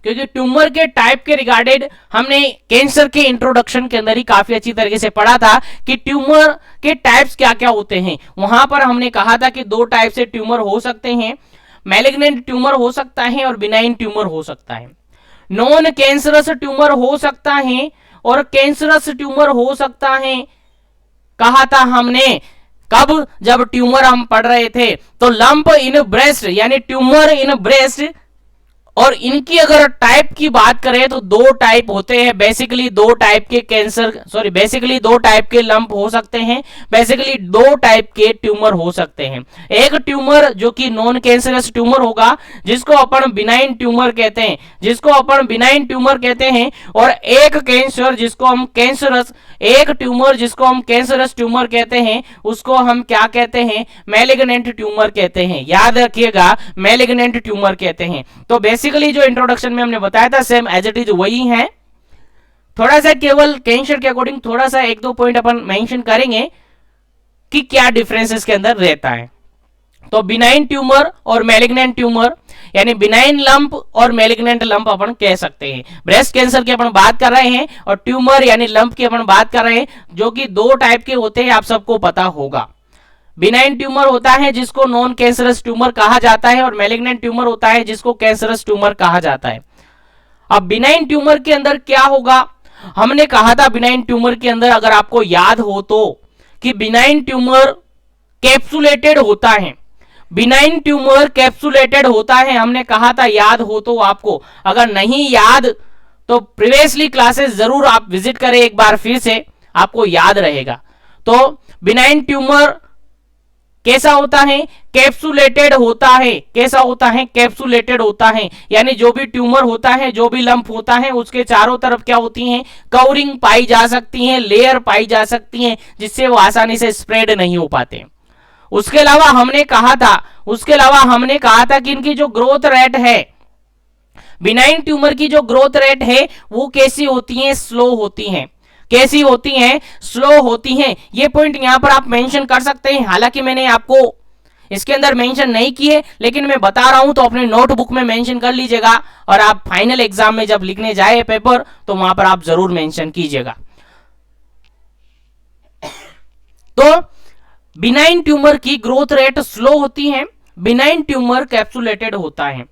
क्योंकि ट्यूमर के टाइप के रिगार्डेड हमने कैंसर के इंट्रोडक्शन के अंदर ही काफी अच्छी तरीके से पढ़ा था कि ट्यूमर के टाइप्स क्या क्या होते हैं। वहां पर हमने कहा था कि 2 टाइप से ट्यूमर हो सकते हैं, मैलिग्नेंट ट्यूमर हो सकता है और बिनाइन ट्यूमर हो सकता है। नॉन कैंसरस ट्यूमर हो सकता है और कैंसरस ट्यूमर हो सकता है। कहा था हमने कब? जब ट्यूमर हम पढ़ रहे थे। तो लंप इन ब्रेस्ट यानी ट्यूमर इन ब्रेस्ट, और इनकी अगर टाइप की बात करें तो 2 टाइप होते हैं। बेसिकली 2 टाइप के बेसिकली 2 टाइप के लंप हो सकते हैं, बेसिकली 2 टाइप के ट्यूमर हो सकते हैं। एक ट्यूमर जो कि नॉन कैंसरस ट्यूमर होगा, जिसको अपन बिनाइन ट्यूमर कहते हैं, और एक कैंसर जिसको हम कैंसरस, एक ट्यूमर जिसको हम कैंसरस ट्यूमर कहते हैं, उसको हम क्या कहते हैं? मैलिग्नेंट ट्यूमर कहते हैं। याद रखिएगा, मैलिग्नेंट ट्यूमर कहते हैं। तो बेसिकली जो इंट्रोडक्शन में हमने बताया था सेम एज इट इज वही है, थोड़ा सा केवल कैंसर के अकॉर्डिंग थोड़ा सा 1-2 पॉइंट अपन मेंशन करेंगे कि क्या डिफरेंस इसके अंदर रहता है। तो बिनाइन ट्यूमर और मैलिग्नेंट ट्यूमर यानी बिनाइन लंप और मैलिग्नेंट लंप अपन कह सकते हैं। ब्रेस्ट कैंसर की अपन बात कर रहे हैं और ट्यूमर यानी लंप की अपन बात कर रहे हैं, जो कि 2 टाइप के होते हैं, आप सबको पता होगा। बिनाइन ट्यूमर होता है जिसको नॉन कैंसरस ट्यूमर कहा जाता है और मैलिग्नेंट ट्यूमर होता है जिसको कैंसरस ट्यूमर कहा जाता है। अब बिनाइन ट्यूमर के अंदर क्या होगा, हमने कहा था बिनाइन ट्यूमर के अंदर, अगर आपको याद हो तो, कि बिनाइन ट्यूमर कैप्सुलेटेड होता है, बिनाइन ट्यूमर कैप्सुलेटेड होता है, हमने कहा था, याद हो तो आपको। अगर नहीं याद तो प्रीवियसली क्लासेस जरूर आप विजिट करें एक बार फिर से, आपको याद रहेगा। तो बिनाइन ट्यूमर कैसा होता है, कैप्सुलेटेड होता है। कैसा होता है, कैप्सुलेटेड होता है, यानी जो भी ट्यूमर होता है, जो भी लंप होता है, उसके चारों तरफ क्या होती हैं, कवरिंग पाई जा सकती है, लेयर पाई जा सकती है, जिससे वो आसानी से स्प्रेड नहीं हो पाते। उसके अलावा हमने कहा था कि इनकी जो ग्रोथ रेट है, बिनाइन ट्यूमर की जो ग्रोथ रेट है वो कैसी होती है, स्लो होती है। कैसी होती हैं, स्लो होती हैं। ये पॉइंट यहां पर आप मेंशन कर सकते हैं, हालांकि मैंने आपको इसके अंदर मेंशन नहीं की है, लेकिन मैं बता रहा हूं तो अपने नोटबुक में मेंशन कर लीजिएगा, और आप फाइनल एग्जाम में जब लिखने जाए पेपर तो वहां पर आप जरूर मेंशन कीजिएगा। तो बिनाइन ट्यूमर की ग्रोथ रेट स्लो होती है, बिनाइन ट्यूमर कैप्सुलेटेड होता है।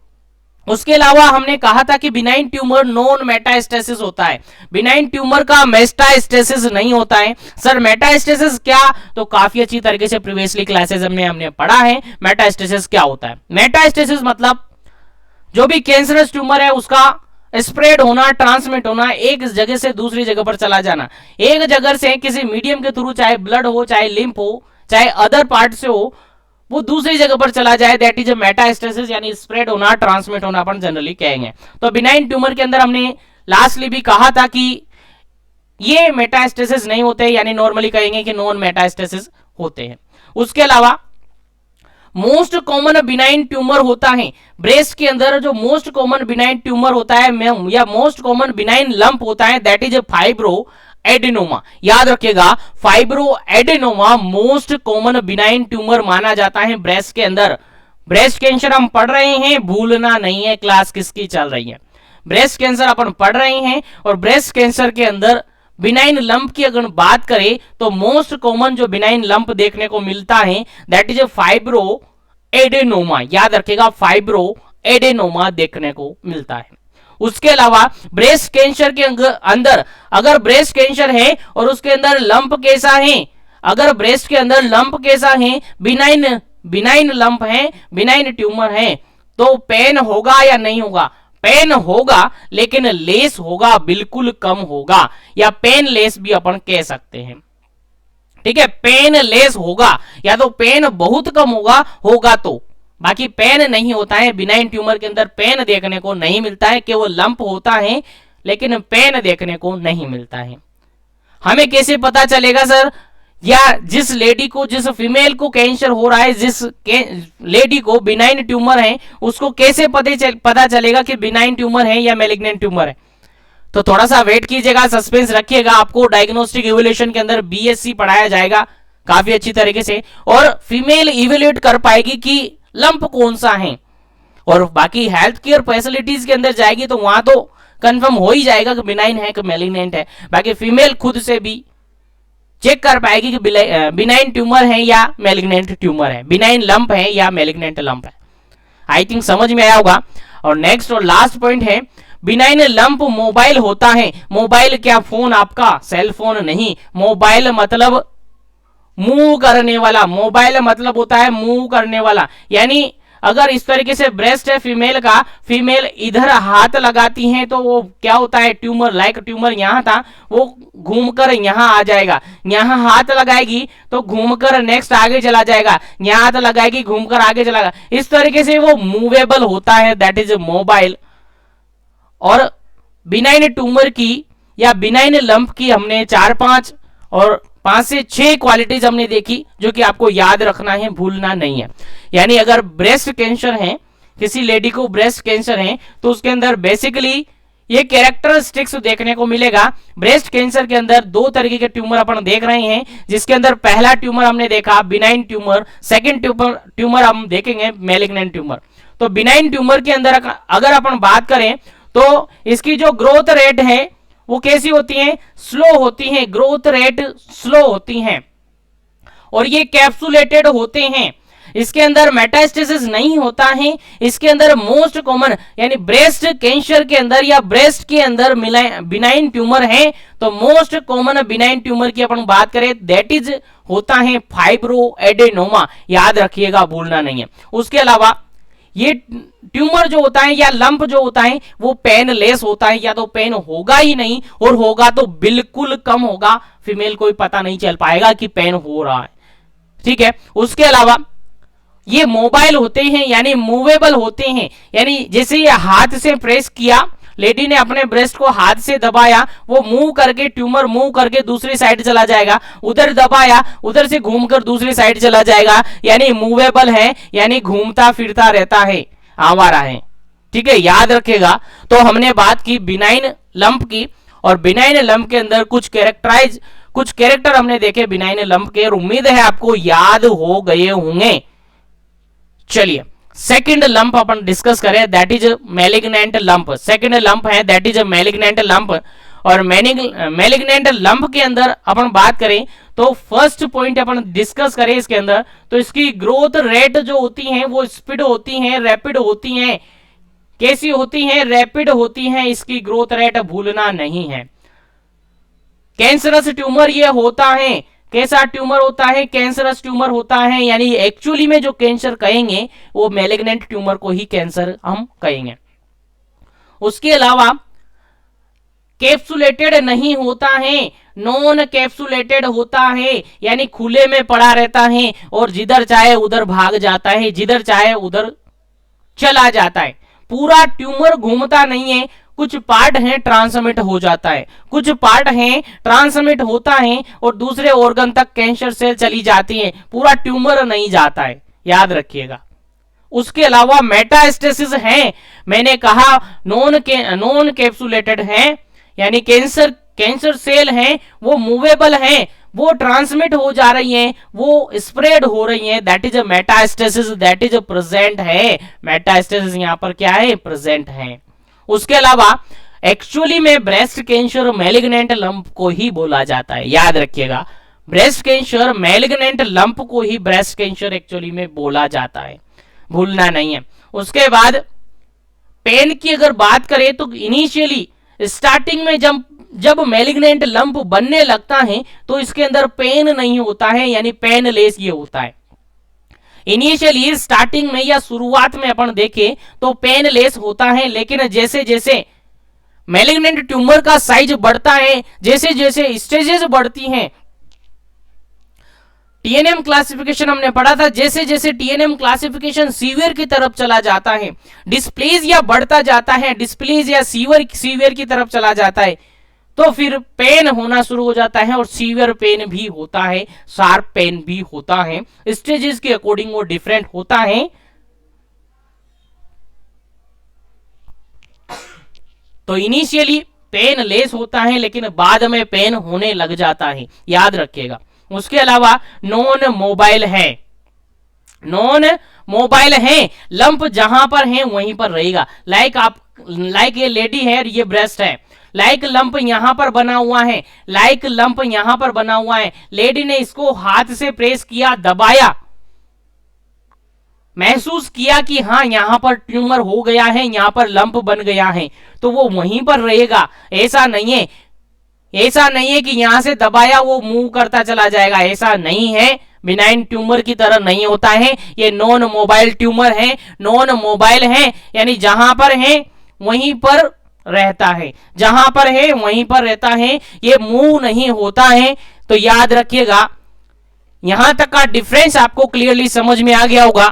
उसके अलावा हमने कहा था कि बिनाइन ट्यूमर नॉन मेटास्टेसिस होता है, बिनाइन ट्यूमर का मेटास्टेसिस नहीं होता है। सर मेटास्टेसिस क्या, तो काफी अच्छी तरीके से प्रीवियसली क्लासेस में हमने पढ़ा है मेटास्टेसिस क्या होता है। मेटास्टेसिस मतलब जो भी कैंसरस ट्यूमर है उसका स्प्रेड होना, ट्रांसमिट होना, एक जगह से दूसरी जगह पर चला जाना, एक जगह से किसी मीडियम के थ्रू, चाहे ब्लड हो, चाहे लिम्फ हो, चाहे अदर पार्ट से हो, वो दूसरी जगह पर चला जाए, दैट इज मेटास्टेसिस, यानी स्प्रेड होना, ट्रांसमिट होना अपन जनरली कहेंगे। तो बिनाइन ट्यूमर के अंदर हमने लास्टली भी कहा था कि ये मेटास्टेसिस नहीं होते, यानी नॉर्मली कहेंगे कि नॉन मेटास्टेसिस होते हैं। उसके अलावा मोस्ट कॉमन बिनाइन ट्यूमर होता है ब्रेस्ट के अंदर, जो मोस्ट कॉमन बिनाइन ट्यूमर होता है या मोस्ट कॉमन बिनाइन लंप होता है, दैट इज फाइब्रो एडेनोमा। याद रखिएगा, fibro adenoma most common benign tumour माना जाता है ब्रेस्ट के अंदर। ब्रेस्ट कैंसर हम पढ़ रहे हैं, भूलना नहीं है क्लास किसकी चल रही है, ब्रेस्ट कैंसर अपन पढ़ रहे हैं, और ब्रेस्ट कैंसर के अंदर बिनाइन लंप की अगर बात करें तो मोस्ट कॉमन जो बिनाइन लंप देखने को मिलता है दैट इज फाइब्रो एडेनोमा। याद रखिएगा, फाइब्रो एडेनोमा देखने को मिलता है। उसके अलावा ब्रेस्ट कैंसर के अंदर अगर ब्रेस्ट कैंसर है और उसके अंदर लंप कैसा है, अगर ब्रेस्ट के अंदर लंप कैसा है, बिनाइन लंप है, बिनाइन ट्यूमर है, तो पेन होगा या नहीं होगा, पेन होगा, लेकिन लेस होगा, बिल्कुल कम होगा, या पेन लेस भी अपन कह सकते हैं। ठीक है, पेन लेस होगा, या तो पेन बहुत कम होगा तो, बाकी पेन नहीं होता है। बिनाइन ट्यूमर के अंदर पेन देखने को नहीं मिलता है, केवल लंप होता है, लेकिन पेन देखने को नहीं मिलता है। हमें कैसे पता चलेगा सर, या जिस लेडी को, जिस फीमेल को कैंसर हो रहा है, जिस लेडी को बिनाइन ट्यूमर है, उसको कैसे पता चलेगा कि बिनाइन ट्यूमर है या मैलिग्नेंट ट्यूमर है? तो थोड़ा सा वेट कीजिएगा, सस्पेंस रखिएगा। आपको डायग्नोस्टिक इवैल्यूएशन के अंदर बीएससी पढ़ाया जाएगा काफी अच्छी तरीके से, और फीमेल इवैल्यूएट कर पाएगी कि लंप कौन सा है, और बाकी हेल्थ केयर फैसिलिटीज के अंदर जाएगी तो वहां तो कंफर्म हो ही जाएगा कि बिनाइन है कि मैलिग्नेंट है। बाकी फीमेल खुद से भी चेक कर पाएगी कि बिनाइन ट्यूमर है या मैलिग्नेंट ट्यूमर है, बिनाइन लंप है या मैलिग्नेंट लंप है। आई थिंक समझ में आया होगा। और नेक्स्ट और लास्ट पॉइंट है, बिनाइन लंप मोबाइल होता है। मोबाइल क्या, फोन आपका, सेल फोन नहीं, मोबाइल मतलब मूव करने वाला, मोबाइल मतलब होता है मूव करने वाला। यानी अगर इस तरीके से ब्रेस्ट है फीमेल का, फीमेल इधर हाथ लगाती है तो वो क्या होता है, ट्यूमर, लाइक ट्यूमर यहां था, वो घूमकर यहां आ जाएगा, यहां हाथ लगाएगी तो घूमकर नेक्स्ट आगे चला जाएगा, यहां हाथ लगाएगी घूमकर आगे चला जाएगा, इस तरीके से वो मूवेबल होता है, दैट इज मोबाइल। और बिनाइन ट्यूमर की या बिनाइन लंप की हमने 4-5 और 5 से 6 क्वालिटीज हमने देखी, जो कि आपको याद रखना है, भूलना नहीं है। यानी अगर ब्रेस्ट कैंसर है, किसी लेडी को ब्रेस्ट कैंसर है, तो उसके अंदर बेसिकली ये कैरेक्टरिस्टिक्स देखने को मिलेगा। ब्रेस्ट कैंसर के अंदर 2 तरीके के ट्यूमर अपन देख रहे हैं, जिसके अंदर पहला ट्यूमर हमने देखा बिनाइन ट्यूमर, सेकंड ट्यूमर हम देखेंगे मैलिग्नेंट ट्यूमर। तो बिनाइन ट्यूमर के अंदर अगर अपन बात करें तो इसकी जो ग्रोथ रेट है वो कैसी होती है, स्लो होती है, ग्रोथ रेट स्लो होती है, और ये कैप्सुलेटेड होते हैं। इसके अंदर मेटास्टेसिस नहीं होता है। इसके अंदर मोस्ट कॉमन यानी ब्रेस्ट कैंसर के अंदर या ब्रेस्ट के अंदर बिनाइन ट्यूमर है, तो मोस्ट कॉमन बिनाइन ट्यूमर की अपन बात करें दैट इज होता है फाइब्रो एडेनोमा, याद रखिएगा, भूलना नहीं है। उसके अलावा ये ट्यूमर जो होता है या लंप जो होता है वो पेनलेस होता है, या तो पेन होगा ही नहीं और होगा तो बिल्कुल कम होगा, फीमेल को भी पता नहीं चल पाएगा कि पेन हो रहा है, ठीक है। उसके अलावा ये मोबाइल होते हैं यानी मूवेबल होते हैं, यानी जैसे ये हाथ से प्रेस किया, लेडी ने अपने ब्रेस्ट को हाथ से दबाया, वो मूव करके ट्यूमर मूव करके दूसरी साइड चला जाएगा, उधर दबाया उधर से घूमकर दूसरी साइड चला जाएगा, यानी मूवेबल है, यानी घूमता फिरता रहता है, आवारा है, ठीक है, याद रखेगा। तो हमने बात की बिनाइन लंप की, और बिनाइन लंप के अंदर कुछ कैरेक्टर हमने देखे बिनाइन लंप के, और उम्मीद है आपको याद हो गए होंगे। चलिए सेकंड लंप अपन डिस्कस करें, that is malignant lump. Second lump है दैट इज मैलिग्नेंट लंप, और मैलिग्नेंट लंप के अंदर अपन बात करें तो फर्स्ट पॉइंट अपन डिस्कस करें इसके अंदर, तो इसकी ग्रोथ रेट जो होती है वो स्पीड होती है, रैपिड होती है। कैसी होती है? रैपिड होती है, इसकी ग्रोथ रेट भूलना नहीं है। कैंसरस ट्यूमर ये होता है, कैसा ट्यूमर होता है? कैंसरस ट्यूमर होता है, यानी एक्चुअली में जो कैंसर कहेंगे वो मैलिग्नेंट ट्यूमर को ही कैंसर हम कहेंगे। उसके अलावा कैप्सुलेटेड नहीं होता है, नॉन कैप्सुलेटेड होता है, यानी खुले में पड़ा रहता है और जिधर चाहे उधर भाग जाता है, जिधर चाहे उधर चला जाता है। पूरा ट्यूमर घूमता नहीं है, कुछ पार्ट है ट्रांसमिट हो जाता है, कुछ पार्ट है ट्रांसमिट होता है और दूसरे ऑर्गन तक कैंसर सेल चली जाती है, पूरा ट्यूमर नहीं जाता है, याद रखिएगा। उसके अलावा मेटास्टेसिस है, मैंने कहा नॉन कैप्सुलेटेड है, यानी कैंसर सेल है वो मूवेबल है, वो ट्रांसमिट हो जा रही है, वो स्प्रेड हो रही है, that is a metastasis, that is present है। मेटास्टेसिस यहां पर क्या है? प्रेजेंट है। उसके अलावा एक्चुअली में ब्रेस्ट कैंसर मैलिग्नेंट लंप को ही बोला जाता है, याद रखिएगा, ब्रेस्ट कैंसर मैलिग्नेंट लंप को ही ब्रेस्ट कैंसर एक्चुअली में बोला जाता है, भूलना नहीं है। उसके बाद पेन की अगर बात करें तो इनिशियली स्टार्टिंग में जब मैलिग्नेंट लंप बनने लगता है तो इसके अंदर पेन नहीं होता है, यानी पेनलेस ये होता है। इनिशियली स्टार्टिंग में या शुरुआत में अपन देखें तो पेनलेस होता है, लेकिन जैसे जैसे मैलिग्नेंट ट्यूमर का साइज बढ़ता है, जैसे जैसे स्टेजेस बढ़ती हैं, टीएनएम क्लासिफिकेशन हमने पढ़ा था, जैसे जैसे टीएनएम क्लासिफिकेशन सीवियर की तरफ चला जाता है, डिस्प्लेजिया बढ़ता जाता है, डिस्प्लेजिया सीवियर की तरफ चला जाता है, तो फिर पेन होना शुरू हो जाता है, और सीवियर पेन भी होता है, शार्प पेन भी होता है, स्टेजेस के अकॉर्डिंग वो डिफरेंट होता है। तो इनिशियली पेन लेस होता है, लेकिन बाद में पेन होने लग जाता है, याद रखिएगा। उसके अलावा नॉन मोबाइल है, नॉन मोबाइल है, लंप जहां पर है वहीं पर रहेगा। लाइक ये लेडी है, ये ब्रेस्ट है, लाइक लंप यहां पर बना हुआ है, लाइक लंप यहां पर बना हुआ है, लेडी ने इसको हाथ से प्रेस किया, दबाया, महसूस किया कि हाँ यहां पर ट्यूमर हो गया है, यहां पर लंप बन गया है, तो वो वहीं पर रहेगा। ऐसा नहीं है, ऐसा नहीं है कि यहां से दबाया वो मूव करता चला जाएगा, ऐसा नहीं है, बिनाइन ट्यूमर की तरह नहीं होता है, ये नॉन मोबाइल ट्यूमर है। नॉन मोबाइल है यानी जहां पर है वहीं पर रहता है, जहां पर है वहीं पर रहता है, ये मूव नहीं होता है। तो याद रखिएगा, यहां तक का डिफरेंस आपको क्लियरली समझ में आ गया होगा,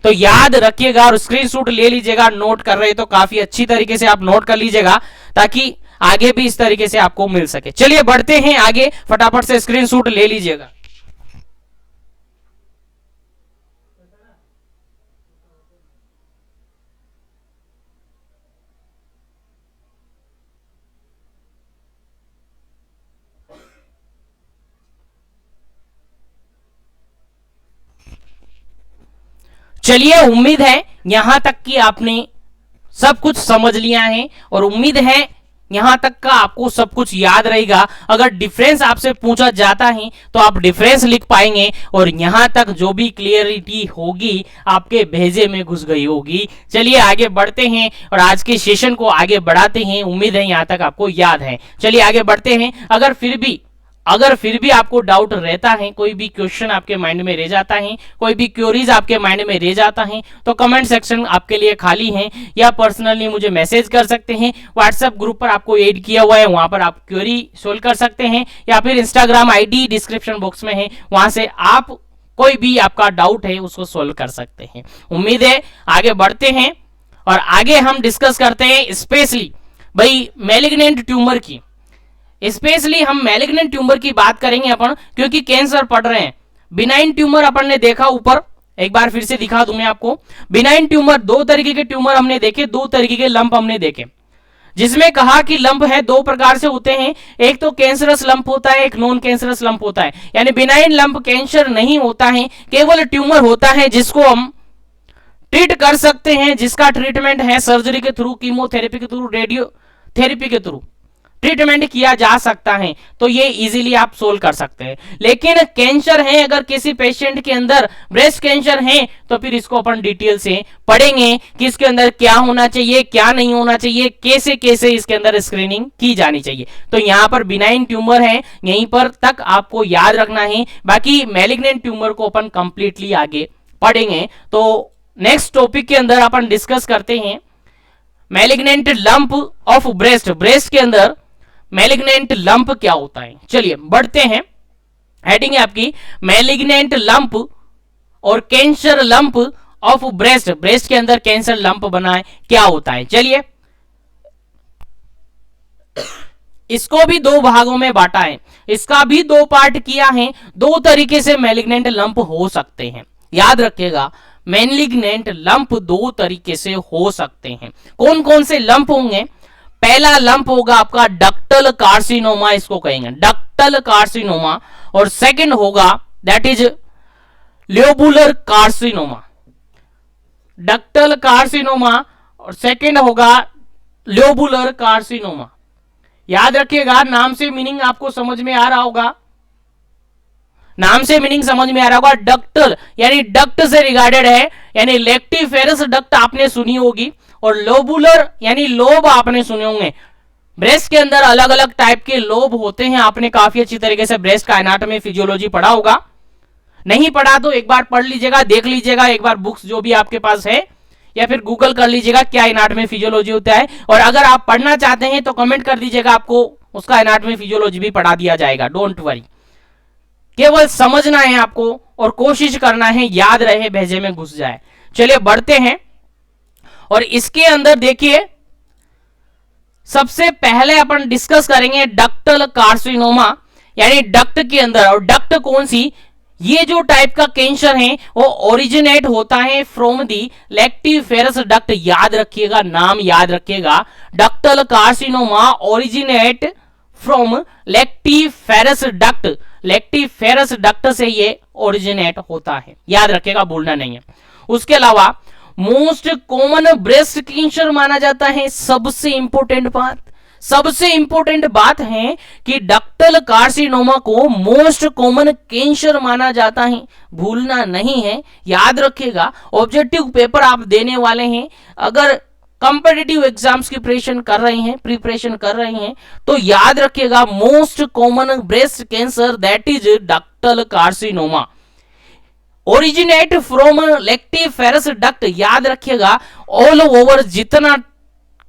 तो याद रखिएगा और स्क्रीनशॉट ले लीजिएगा। नोट कर रहे तो काफी अच्छी तरीके से आप नोट कर लीजिएगा, ताकि आगे भी इस तरीके से आपको मिल सके। चलिए बढ़ते हैं आगे, फटाफट से स्क्रीनशॉट ले लीजिएगा। चलिए, उम्मीद है यहां तक कि आपने सब कुछ समझ लिया है, और उम्मीद है यहां तक का आपको सब कुछ याद रहेगा। अगर डिफरेंस आपसे पूछा जाता है तो आप डिफरेंस लिख पाएंगे और यहां तक जो भी क्लियरिटी होगी आपके भेजे में घुस गई होगी। चलिए आगे बढ़ते हैं और आज के सेशन को आगे बढ़ाते हैं। उम्मीद है यहां तक आपको याद है। चलिए आगे बढ़ते हैं। अगर फिर भी आपको डाउट रहता है, कोई भी क्वेश्चन आपके माइंड में रह जाता है, कोई भी क्वेरीज आपके माइंड में रह जाता है, तो कमेंट सेक्शन आपके लिए खाली है, या पर्सनली मुझे मैसेज कर सकते हैं। व्हाट्सएप ग्रुप पर आपको ऐड किया हुआ है, वहां पर आप क्वेरी सोल्व कर सकते हैं, या फिर इंस्टाग्राम आईडी डिस्क्रिप्शन बॉक्स में है, वहां से आप कोई भी आपका डाउट है उसको सोल्व कर सकते हैं। उम्मीद है आगे बढ़ते हैं और आगे हम डिस्कस करते हैं स्पेशली भाई मैलिग्नेंट ट्यूमर की। स्पेशली हम मैलिग्नेंट ट्यूमर की बात करेंगे अपन, क्योंकि कैंसर पढ़ रहे हैं। बिनाइन ट्यूमर अपन ने देखा ऊपर, एक बार फिर से दिखा दूं मैं आपको। बिनाइन ट्यूमर, दो तरीके के ट्यूमर हमने देखे, दो तरीके के लंप हमने देखे, जिसमें कहा कि लंप है दो प्रकार से होते हैं। एक तो कैंसरस लंप होता है, एक नॉन कैंसरस लंप होता है। यानी बिनाइन लंप कैंसर नहीं होता है, केवल ट्यूमर होता है जिसको हम ट्रीट कर सकते हैं, जिसका ट्रीटमेंट है सर्जरी के थ्रू, कीमोथेरेपी के थ्रू, रेडियोथेरेपी के थ्रू ट्रीटमेंट किया जा सकता है। तो ये इजीली आप सोल्व कर सकते हैं। लेकिन कैंसर है, अगर किसी पेशेंट के अंदर ब्रेस्ट कैंसर है, तो फिर इसको अपन डिटेल से पढ़ेंगे कि इसके अंदर क्या होना चाहिए, क्या नहीं होना चाहिए, कैसे कैसे इसके अंदर स्क्रीनिंग की जानी चाहिए। तो यहां पर बिनाइन ट्यूमर है, यहीं पर तक आपको याद रखना है। बाकी मैलिग्नेंट ट्यूमर को अपन कंप्लीटली आगे पढ़ेंगे। तो नेक्स्ट टॉपिक के अंदर अपन डिस्कस करते हैं malignant lump of breast. Breast के अंदर मैलिग्नेंट लंप क्या होता है। चलिए बढ़ते हैं। हेडिंग है आपकी मैलिग्नेंट लंप और cancer lump of breast. Breast के अंदर कैंसर लंप बना है, क्या होता है। चलिए इसको भी दो भागों में बांटा है, इसका भी दो पार्ट किया है। दो तरीके से मैलिग्नेंट लंप हो सकते हैं, याद रखिएगा। मैलिग्नेंट लंप दो तरीके से हो सकते हैं। कौन कौन से लंप होंगे। पहला लंप होगा आपका डक्टल कार्सिनोमा, इसको कहेंगे डक्टल कार्सिनोमा। और सेकंड होगा that is lobular carcinoma. Ductal carcinoma और सेकंड होगा ल्यूबुलर कार्सिनोमा। याद रखिएगा, नाम से मीनिंग आपको समझ में आ रहा होगा। नाम से मीनिंग समझ में आ रहा होगा। डक्टल यानी डक्ट से रिगार्डेड है, यानी लेक्टिफेरस डक्ट आपने सुनी होगी, और लोबुलर यानी लोब आपने सुने होंगे। ब्रेस्ट के अंदर अलग अलग टाइप के लोब होते हैं। आपने काफी अच्छी तरीके से ब्रेस्ट का एनाटॉमी फिजियोलॉजी पढ़ा होगा। नहीं पढ़ा तो एक बार पढ़ लीजिएगा, देख लीजिएगा एक बार बुक्स जो भी आपके पास है, या फिर गूगल कर लीजिएगा क्या एनाटॉमी फिजियोलॉजी होता है। और अगर आप पढ़ना चाहते हैं तो कमेंट कर दीजिएगा, आपको उसका एनाटॉमी फिजियोलॉजी भी पढ़ा दिया जाएगा। डोंट वरी, केवल समझना है आपको और कोशिश करना है याद रहे, भेजे में घुस जाए। चलिए बढ़ते हैं और इसके अंदर देखिए सबसे पहले अपन डिस्कस करेंगे डक्टल कार्सिनोमा, यानी डक्ट के अंदर। और डक्ट कौन सी, ये जो टाइप का कैंसर है वो ओरिजिनेट होता है फ्रॉम दी लेक्टिफेरस डक्ट। याद रखिएगा, नाम याद रखिएगा, ductal carcinoma originate from lactiferous duct. Lactiferous duct से ये ओरिजिनेट होता है, याद रखिएगा, भूलना नहीं है। उसके अलावा मोस्ट कॉमन ब्रेस्ट कैंसर माना जाता है। सबसे इंपॉर्टेंट बात है कि डक्टल कार्सिनोमा को मोस्ट कॉमन कैंसर माना जाता है, भूलना नहीं है, याद रखिएगा। ऑब्जेक्टिव पेपर आप देने वाले हैं, अगर कॉम्पिटिटिव एग्जाम्स की प्रिपरेशन कर रहे हैं तो याद रखिएगा most common breast cancer that is ductal carcinoma originate from lactiferous duct. याद रखिएगा ऑल ओवर जितना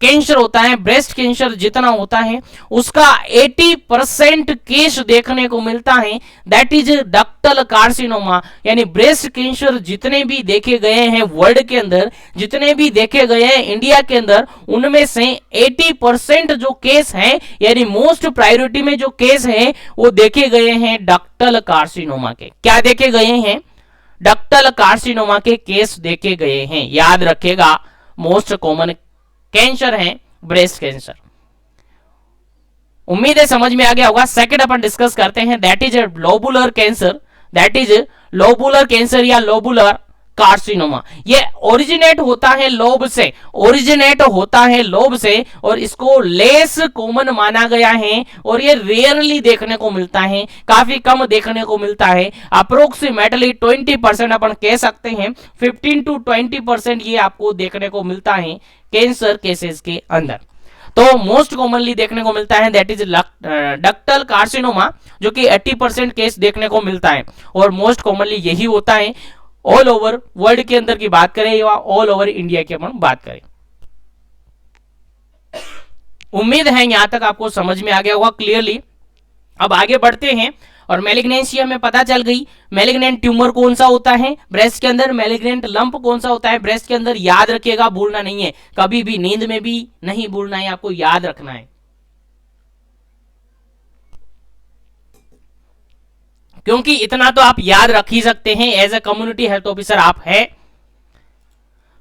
कैंसर होता है, ब्रेस्ट कैंसर जितना होता है, उसका 80% केस देखने को मिलता है दैट इज डक्टल कार्सिनोमा। यानी ब्रेस्ट कैंसर जितने भी देखे गए हैं वर्ल्ड के अंदर, जितने भी देखे गए हैं इंडिया के अंदर, उनमें से 80% जो केस हैं, यानी मोस्ट प्रायोरिटी में जो केस है वो देखे गए हैं डक्टल कार्सिनोमा के। क्या देखे गए हैं, डक्टल कार्सिनोमा के केस देखे गए हैं। याद रखिएगा मोस्ट कॉमन कैंसर है ब्रेस्ट कैंसर। उम्मीद है समझ में आ गया होगा। सेकंड अपन डिस्कस करते हैं that is lobular cancer. That is lobular cancer या लोबुलर कार्सिनोमा। ये ओरिजिनेट होता है लोब से, और इसको लेस कॉमन माना गया है और ये रेयरली देखने को मिलता है, काफी कम देखने को मिलता है। अप्रोक्सीमेटली 20% अपन कह सकते हैं, 15 to 20% ये आपको देखने को मिलता है कैंसर केसेस के अंदर। तो मोस्ट कॉमनली देखने को मिलता है दैट इज डक्टल कार्सिनोमा, जो कि 80% केस देखने को मिलता है और मोस्ट कॉमनली यही होता है। ऑल ओवर वर्ल्ड के अंदर की बात करें या ऑल ओवर इंडिया की अपन बात करें। उम्मीद है यहां तक आपको समझ में आ गया होगा क्लियरली। अब आगे बढ़ते हैं और मैलिग्नेंसी हमें पता चल गई। मैलिग्नेंट ट्यूमर कौन सा होता है ब्रेस्ट के अंदर, मैलिग्नेंट लंप कौन सा होता है ब्रेस्ट के अंदर, याद रखिएगा, भूलना नहीं है कभी भी, नींद में भी नहीं भूलना है, आपको याद रखना है। क्योंकि इतना तो आप याद रख ही सकते हैं, as a community health officer आप है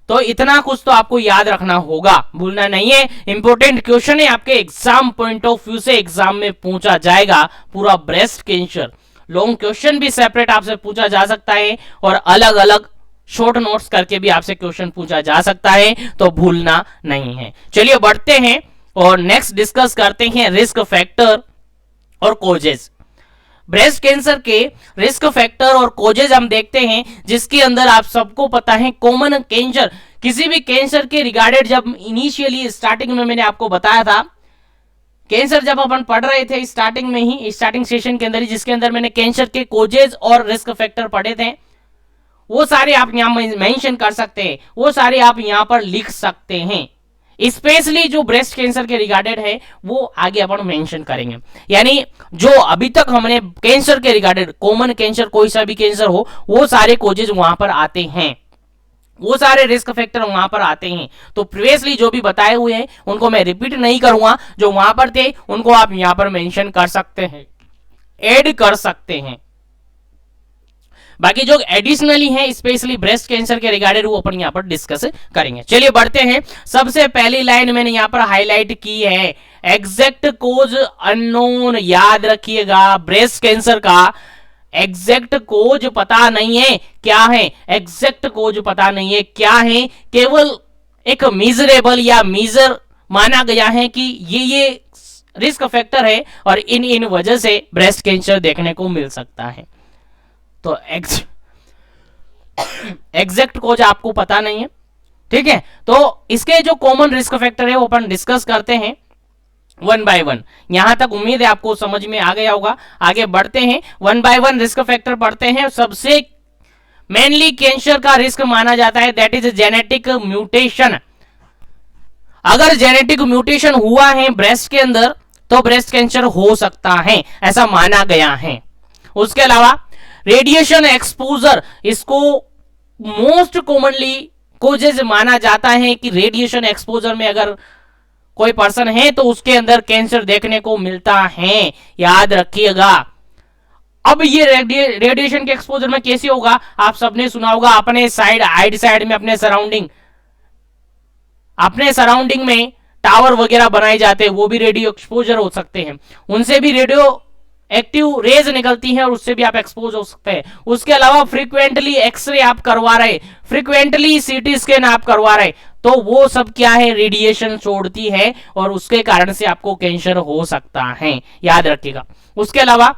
तो इतना कुछ तो आपको याद रखना होगा, भूलना नहीं है। इंपॉर्टेंट क्वेश्चन है, आपके एग्जाम पॉइंट ऑफ व्यू से एग्जाम में पूछा जाएगा पूरा ब्रेस्ट कैंसर। लॉन्ग क्वेश्चन भी सेपरेट आपसे पूछा जा सकता है और अलग अलग शॉर्ट नोट्स करके भी आपसे क्वेश्चन पूछा जा सकता है, तो भूलना नहीं है। चलिए बढ़ते हैं और नेक्स्ट डिस्कस करते हैं रिस्क फैक्टर और कॉजेज। ब्रेस्ट कैंसर के रिस्क फैक्टर और कॉजेज हम देखते हैं, जिसके अंदर आप सबको पता है कॉमन कैंसर, किसी भी कैंसर के रिगार्डेड जब इनिशियली स्टार्टिंग में मैंने आपको बताया था, कैंसर जब अपन पढ़ रहे थे स्टार्टिंग में ही, स्टार्टिंग सेशन के अंदर ही, जिसके अंदर मैंने कैंसर के कॉजेज और रिस्क फैक्टर पढ़े थे, वो सारे आप यहां मेंशन कर सकते हैं, वो सारे आप यहां पर लिख सकते हैं। स्पेशली जो ब्रेस्ट कैंसर के रिगार्डेड है वो आगे अपन मेंशन करेंगे। यानी जो अभी तक हमने कैंसर के रिगार्डेड, कॉमन कैंसर कोई सा भी कैंसर हो, वो सारे कॉजेज वहां पर आते हैं, वो सारे रिस्क फैक्टर वहां पर आते हैं। तो प्रीवियसली जो भी बताए हुए हैं उनको मैं रिपीट नहीं करूंगा, जो वहां पर थे उनको आप यहां पर मेंशन कर सकते हैं, ऐड कर सकते हैं। बाकी जो एडिशनली है स्पेशली ब्रेस्ट कैंसर के रिगार्डेड वो अपन यहां पर डिस्कस करेंगे। चलिए बढ़ते हैं। सबसे पहली लाइन मैंने यहां पर हाईलाइट की है, एग्जैक्ट कोज अननोन। याद रखिएगा, ब्रेस्ट कैंसर का एग्जैक्ट कोज पता नहीं है, क्या है एग्जैक्ट कोज पता नहीं है क्या है, केवल एक मीजरेबल या मीजर माना गया है कि ये रिस्क फैक्टर है और इन वजह से ब्रेस्ट कैंसर देखने को मिल सकता है। तो एग्जैक्ट कोज आपको पता नहीं है, ठीक है। तो इसके जो कॉमन रिस्क फैक्टर है वो अपन डिस्कस करते हैं वन बाय वन। यहां तक उम्मीद है आपको समझ में आ गया होगा। आगे बढ़ते हैं, one by one risk factor पढ़ते हैं। सबसे मेनली कैंसर का रिस्क माना जाता है दैट इज जेनेटिक म्यूटेशन। अगर जेनेटिक म्यूटेशन हुआ है ब्रेस्ट के अंदर तो ब्रेस्ट कैंसर हो सकता है, ऐसा माना गया है। उसके अलावा रेडिएशन एक्सपोजर, इसको मोस्ट कॉमनली कोजेज माना जाता है कि रेडिएशन एक्सपोजर में अगर कोई पर्सन है तो उसके अंदर कैंसर देखने को मिलता है, याद रखिएगा। अब ये रेडिएशन के एक्सपोजर में कैसे होगा, आप सबने सुना होगा, अपने साइड आइड साइड में अपने सराउंडिंग में टावर वगैरह बनाए जाते हैं, वो भी रेडियो एक्सपोजर हो सकते हैं, उनसे भी रेडियो एक्टिव रेज निकलती है और उससे भी आप एक्सपोज हो सकते हैं। उसके अलावा फ्रीक्वेंटली एक्सरे आप करवा रहे, फ्रीक्वेंटली सीटी स्कैन आप करवा रहे, तो वो सब क्या है, रेडिएशन छोड़ती है और उसके कारण से आपको कैंसर हो सकता है, याद रखिएगा। उसके अलावा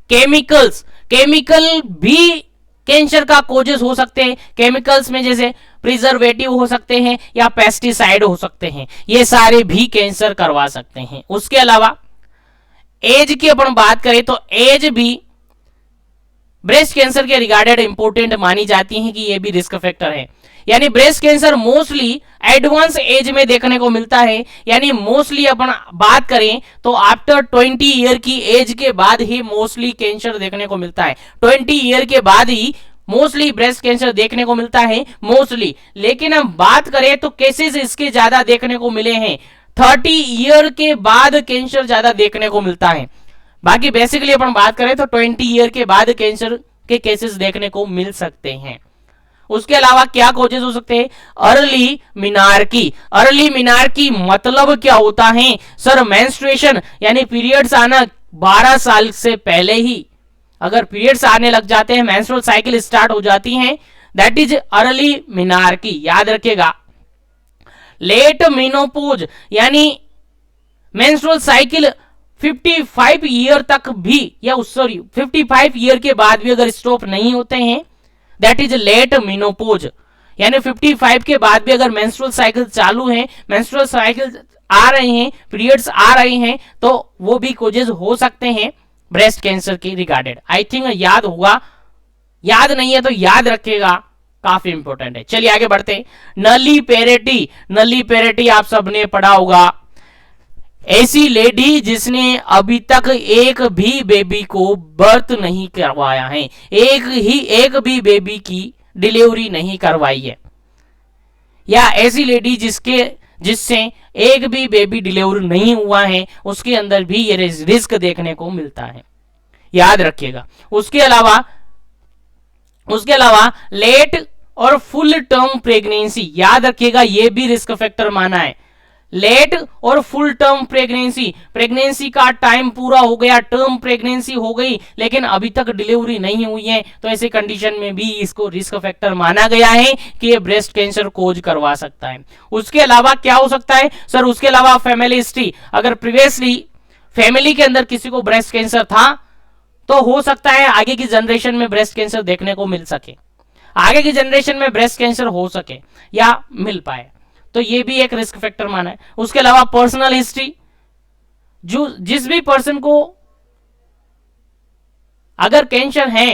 केमिकल भी कैंसर का कोजेस हो सकते हैं। केमिकल्स में जैसे प्रिजर्वेटिव हो सकते हैं या पेस्टिसाइड हो सकते हैं, ये सारे भी कैंसर करवा सकते हैं। उसके अलावा एज की अपन बात करें तो एज भी ब्रेस्ट कैंसर के रिगार्डेड इंपॉर्टेंट मानी जाती है कि ये भी रिस्क फैक्टर है। यानी breast cancer mostly advance age में देखने को मिलता है, यानी मोस्टली अपन बात करें तो आफ्टर 20 ईयर की एज के बाद ही मोस्टली कैंसर देखने को मिलता है। 20 ईयर के बाद ही मोस्टली ब्रेस्ट कैंसर देखने को मिलता है मोस्टली। लेकिन हम बात करें तो केसेस इसके ज्यादा देखने को मिले हैं 30 ईयर के बाद कैंसर ज्यादा देखने को मिलता है। बाकी बेसिकली अपन बात करें तो 20 ईयर के बाद कैंसर के केसेस देखने को मिल सकते हैं। उसके अलावा क्या कोजेस हो सकते हैं, अर्ली मिनार्की मतलब क्या होता है सर, मेंस्ट्रुएशन यानी पीरियड्स आना 12 साल से पहले ही, अगर पीरियड्स आने लग जाते हैं, मेंस्ट्रुअल साइकिल स्टार्ट हो जाती है दैट इज अर्ली मिनार्की, याद रखिएगा। लेट मेनोपॉज यानी मेंस्ट्रुअल साइकिल 55 ईयर तक भी, या सॉरी 55 ईयर के बाद भी अगर स्टॉप नहीं होते हैं, दैट इज लेट मेनोपॉज। यानी 55 के बाद भी अगर मेंस्ट्रुअल साइकिल चालू है, मेंस्ट्रुअल साइकिल आ रहे हैं, पीरियड्स आ रहे हैं, तो वो भी कोजेज हो सकते हैं ब्रेस्ट कैंसर के रिगार्डेड। आई थिंक याद होगा, याद नहीं है तो याद रखिएगा, काफी इंपॉर्टेंट है। चलिए आगे बढ़ते हैं। नलीपेरेटी, नलीपेरेटी आप सबने पढ़ा होगा, ऐसी लेडी जिसने अभी तक एक भी बेबी को बर्थ नहीं करवाया है, एक भी बेबी की डिलीवरी नहीं करवाई है, या ऐसी लेडी जिससे एक भी बेबी डिलीवर नहीं हुआ है, उसके अंदर भी ये रिस्क देखने को मिलता है, याद रखिएगा। उसके अलावा लेट और फुल टर्म प्रेगनेंसी, याद रखिएगा, ये भी रिस्क फैक्टर माना है। लेट और फुल टर्म प्रेगनेंसी, प्रेगनेंसी का टाइम पूरा हो गया, टर्म प्रेगनेंसी हो गई, लेकिन अभी तक डिलीवरी नहीं हुई है, तो ऐसे कंडीशन में भी इसको रिस्क फैक्टर माना गया है कि ये ब्रेस्ट कैंसर कोज करवा सकता है। उसके अलावा क्या हो सकता है सर? उसके अलावा फैमिली हिस्ट्री, अगर प्रीवियसली फैमिली के अंदर किसी को ब्रेस्ट कैंसर था, तो हो सकता है आगे की जनरेशन में ब्रेस्ट कैंसर देखने को मिल सके, आगे की जनरेशन में ब्रेस्ट कैंसर हो सके या मिल पाए, तो ये भी एक रिस्क फैक्टर माना है। उसके अलावा पर्सनल हिस्ट्री, जो जिस भी पर्सन को अगर कैंसर है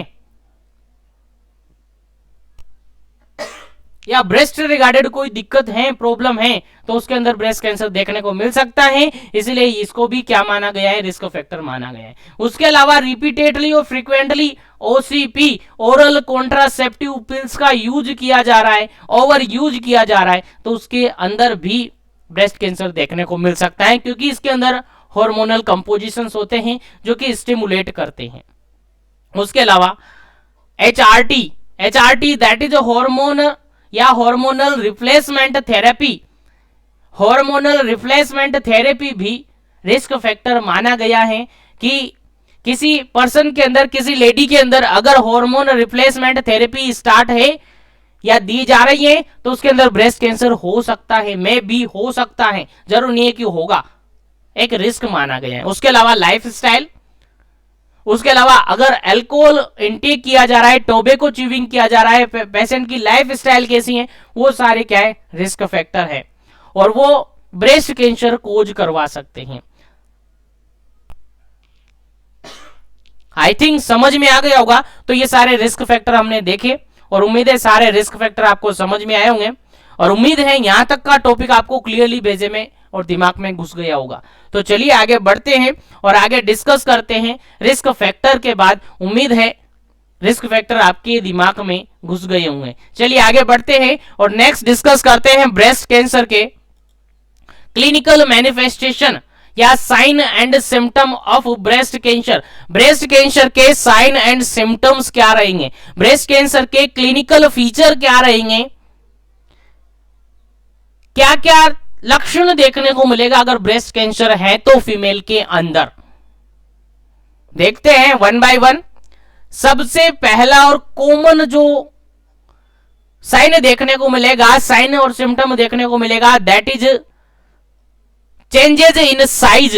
या ब्रेस्ट से रिगार्डेड कोई दिक्कत है, प्रॉब्लम है, तो उसके अंदर ब्रेस्ट कैंसर देखने को मिल सकता है, इसलिए इसको भी क्या माना गया है? रिस्क फैक्टर माना गया है। उसके अलावा रिपीटेडली और frequently OCP, oral contraceptive pills का यूज किया जा रहा है, ओवर यूज किया जा रहा है, तो उसके अंदर भी ब्रेस्ट कैंसर देखने को मिल सकता है, क्योंकि इसके अंदर हार्मोनल कंपोजिशंस होते हैं जो कि स्टिमुलेट करते हैं। उसके अलावा एचआरटी दैट इज हार्मोन या hormonal replacement therapy, hormonal replacement therapy भी रिस्क फैक्टर माना गया है कि किसी पर्सन के अंदर, किसी लेडी के अंदर अगर हार्मोन रिप्लेसमेंट थेरेपी स्टार्ट है या दी जा रही है, तो उसके अंदर ब्रेस्ट कैंसर हो सकता है, मे भी हो सकता है, जरूर नहीं है कि होगा, एक रिस्क माना गया है। उसके अलावा लाइफस्टाइल, उसके अलावा अगर अल्कोहल इंटेक किया जा रहा है, टोबैको च्यूइंग किया जा रहा है, पेशेंट की लाइफ स्टाइल कैसी है, वो सारे क्या है? रिस्क फैक्टर है, और वो ब्रेस्ट कैंसर कोज करवा सकते हैं। आई थिंक समझ में आ गया होगा। तो ये सारे रिस्क फैक्टर हमने देखे, और उम्मीद है सारे रिस्क फैक्टर आपको समझ में आए होंगे, और उम्मीद है यहां तक का टॉपिक आपको क्लियरली भेजे में और दिमाग में घुस गया होगा। तो चलिए आगे बढ़ते हैं और आगे डिस्कस करते हैं रिस्क फैक्टर के बाद। उम्मीद है रिस्क फैक्टर आपके दिमाग में घुस गए होंगे। चलिए आगे बढ़ते हैं और नेक्स्ट डिस्कस करते हैं ब्रेस्ट कैंसर के क्लिनिकल मैनिफेस्टेशन या sign and symptom of breast cancer. Breast cancer के साइन एंड सिम्टम्स क्या रहेंगे, ब्रेस्ट कैंसर के क्लिनिकल फीचर क्या रहेंगे, क्या क्या लक्षण देखने को मिलेगा अगर ब्रेस्ट कैंसर है तो फीमेल के अंदर। देखते हैं वन बाय वन। सबसे पहला और कॉमन जो साइन देखने को मिलेगा, साइन और सिम्टम देखने को मिलेगा, that is changes in size.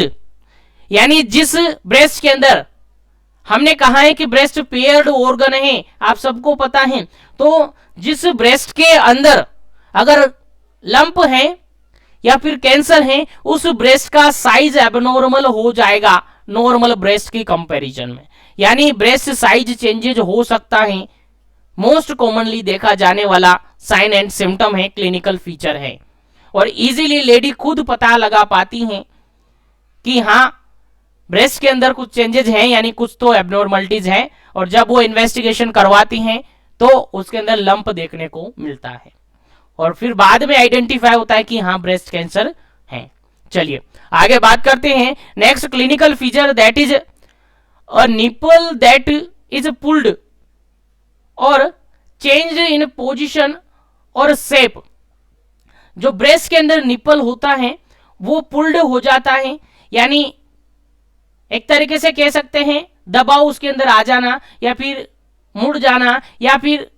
यानी जिस ब्रेस्ट के अंदर हमने कहा है कि ब्रेस्ट पेयर्ड ऑर्गन है, आप सबको पता है, तो जिस ब्रेस्ट के अंदर अगर लंप है या फिर कैंसर है, उस ब्रेस्ट का साइज एबनॉर्मल हो जाएगा नॉर्मल ब्रेस्ट की कंपैरिजन में। यानी ब्रेस्ट साइज चेंजेज हो सकता है, मोस्ट कॉमनली देखा जाने वाला साइन एंड सिम्टम है, क्लिनिकल फीचर है, और इजीली लेडी खुद पता लगा पाती हैं कि हाँ ब्रेस्ट के अंदर कुछ चेंजेज हैं, यानी कुछ तो एबनॉर्मलिटीज हैं, और जब वो इन्वेस्टिगेशन करवाती हैं तो उसके अंदर लंप देखने को मिलता है, और फिर बाद में आइडेंटिफाई होता है कि हाँ ब्रेस्ट कैंसर है। चलिए आगे बात करते हैं next clinical feature, that is a nipple that is pulled और चेंज इन पोजीशन और शेप। जो ब्रेस्ट के अंदर निपल होता है वो पुल्ड हो जाता है, यानी एक तरीके से कह सकते हैं दबाव उसके अंदर आ जाना, या फिर मुड़ जाना, या फिर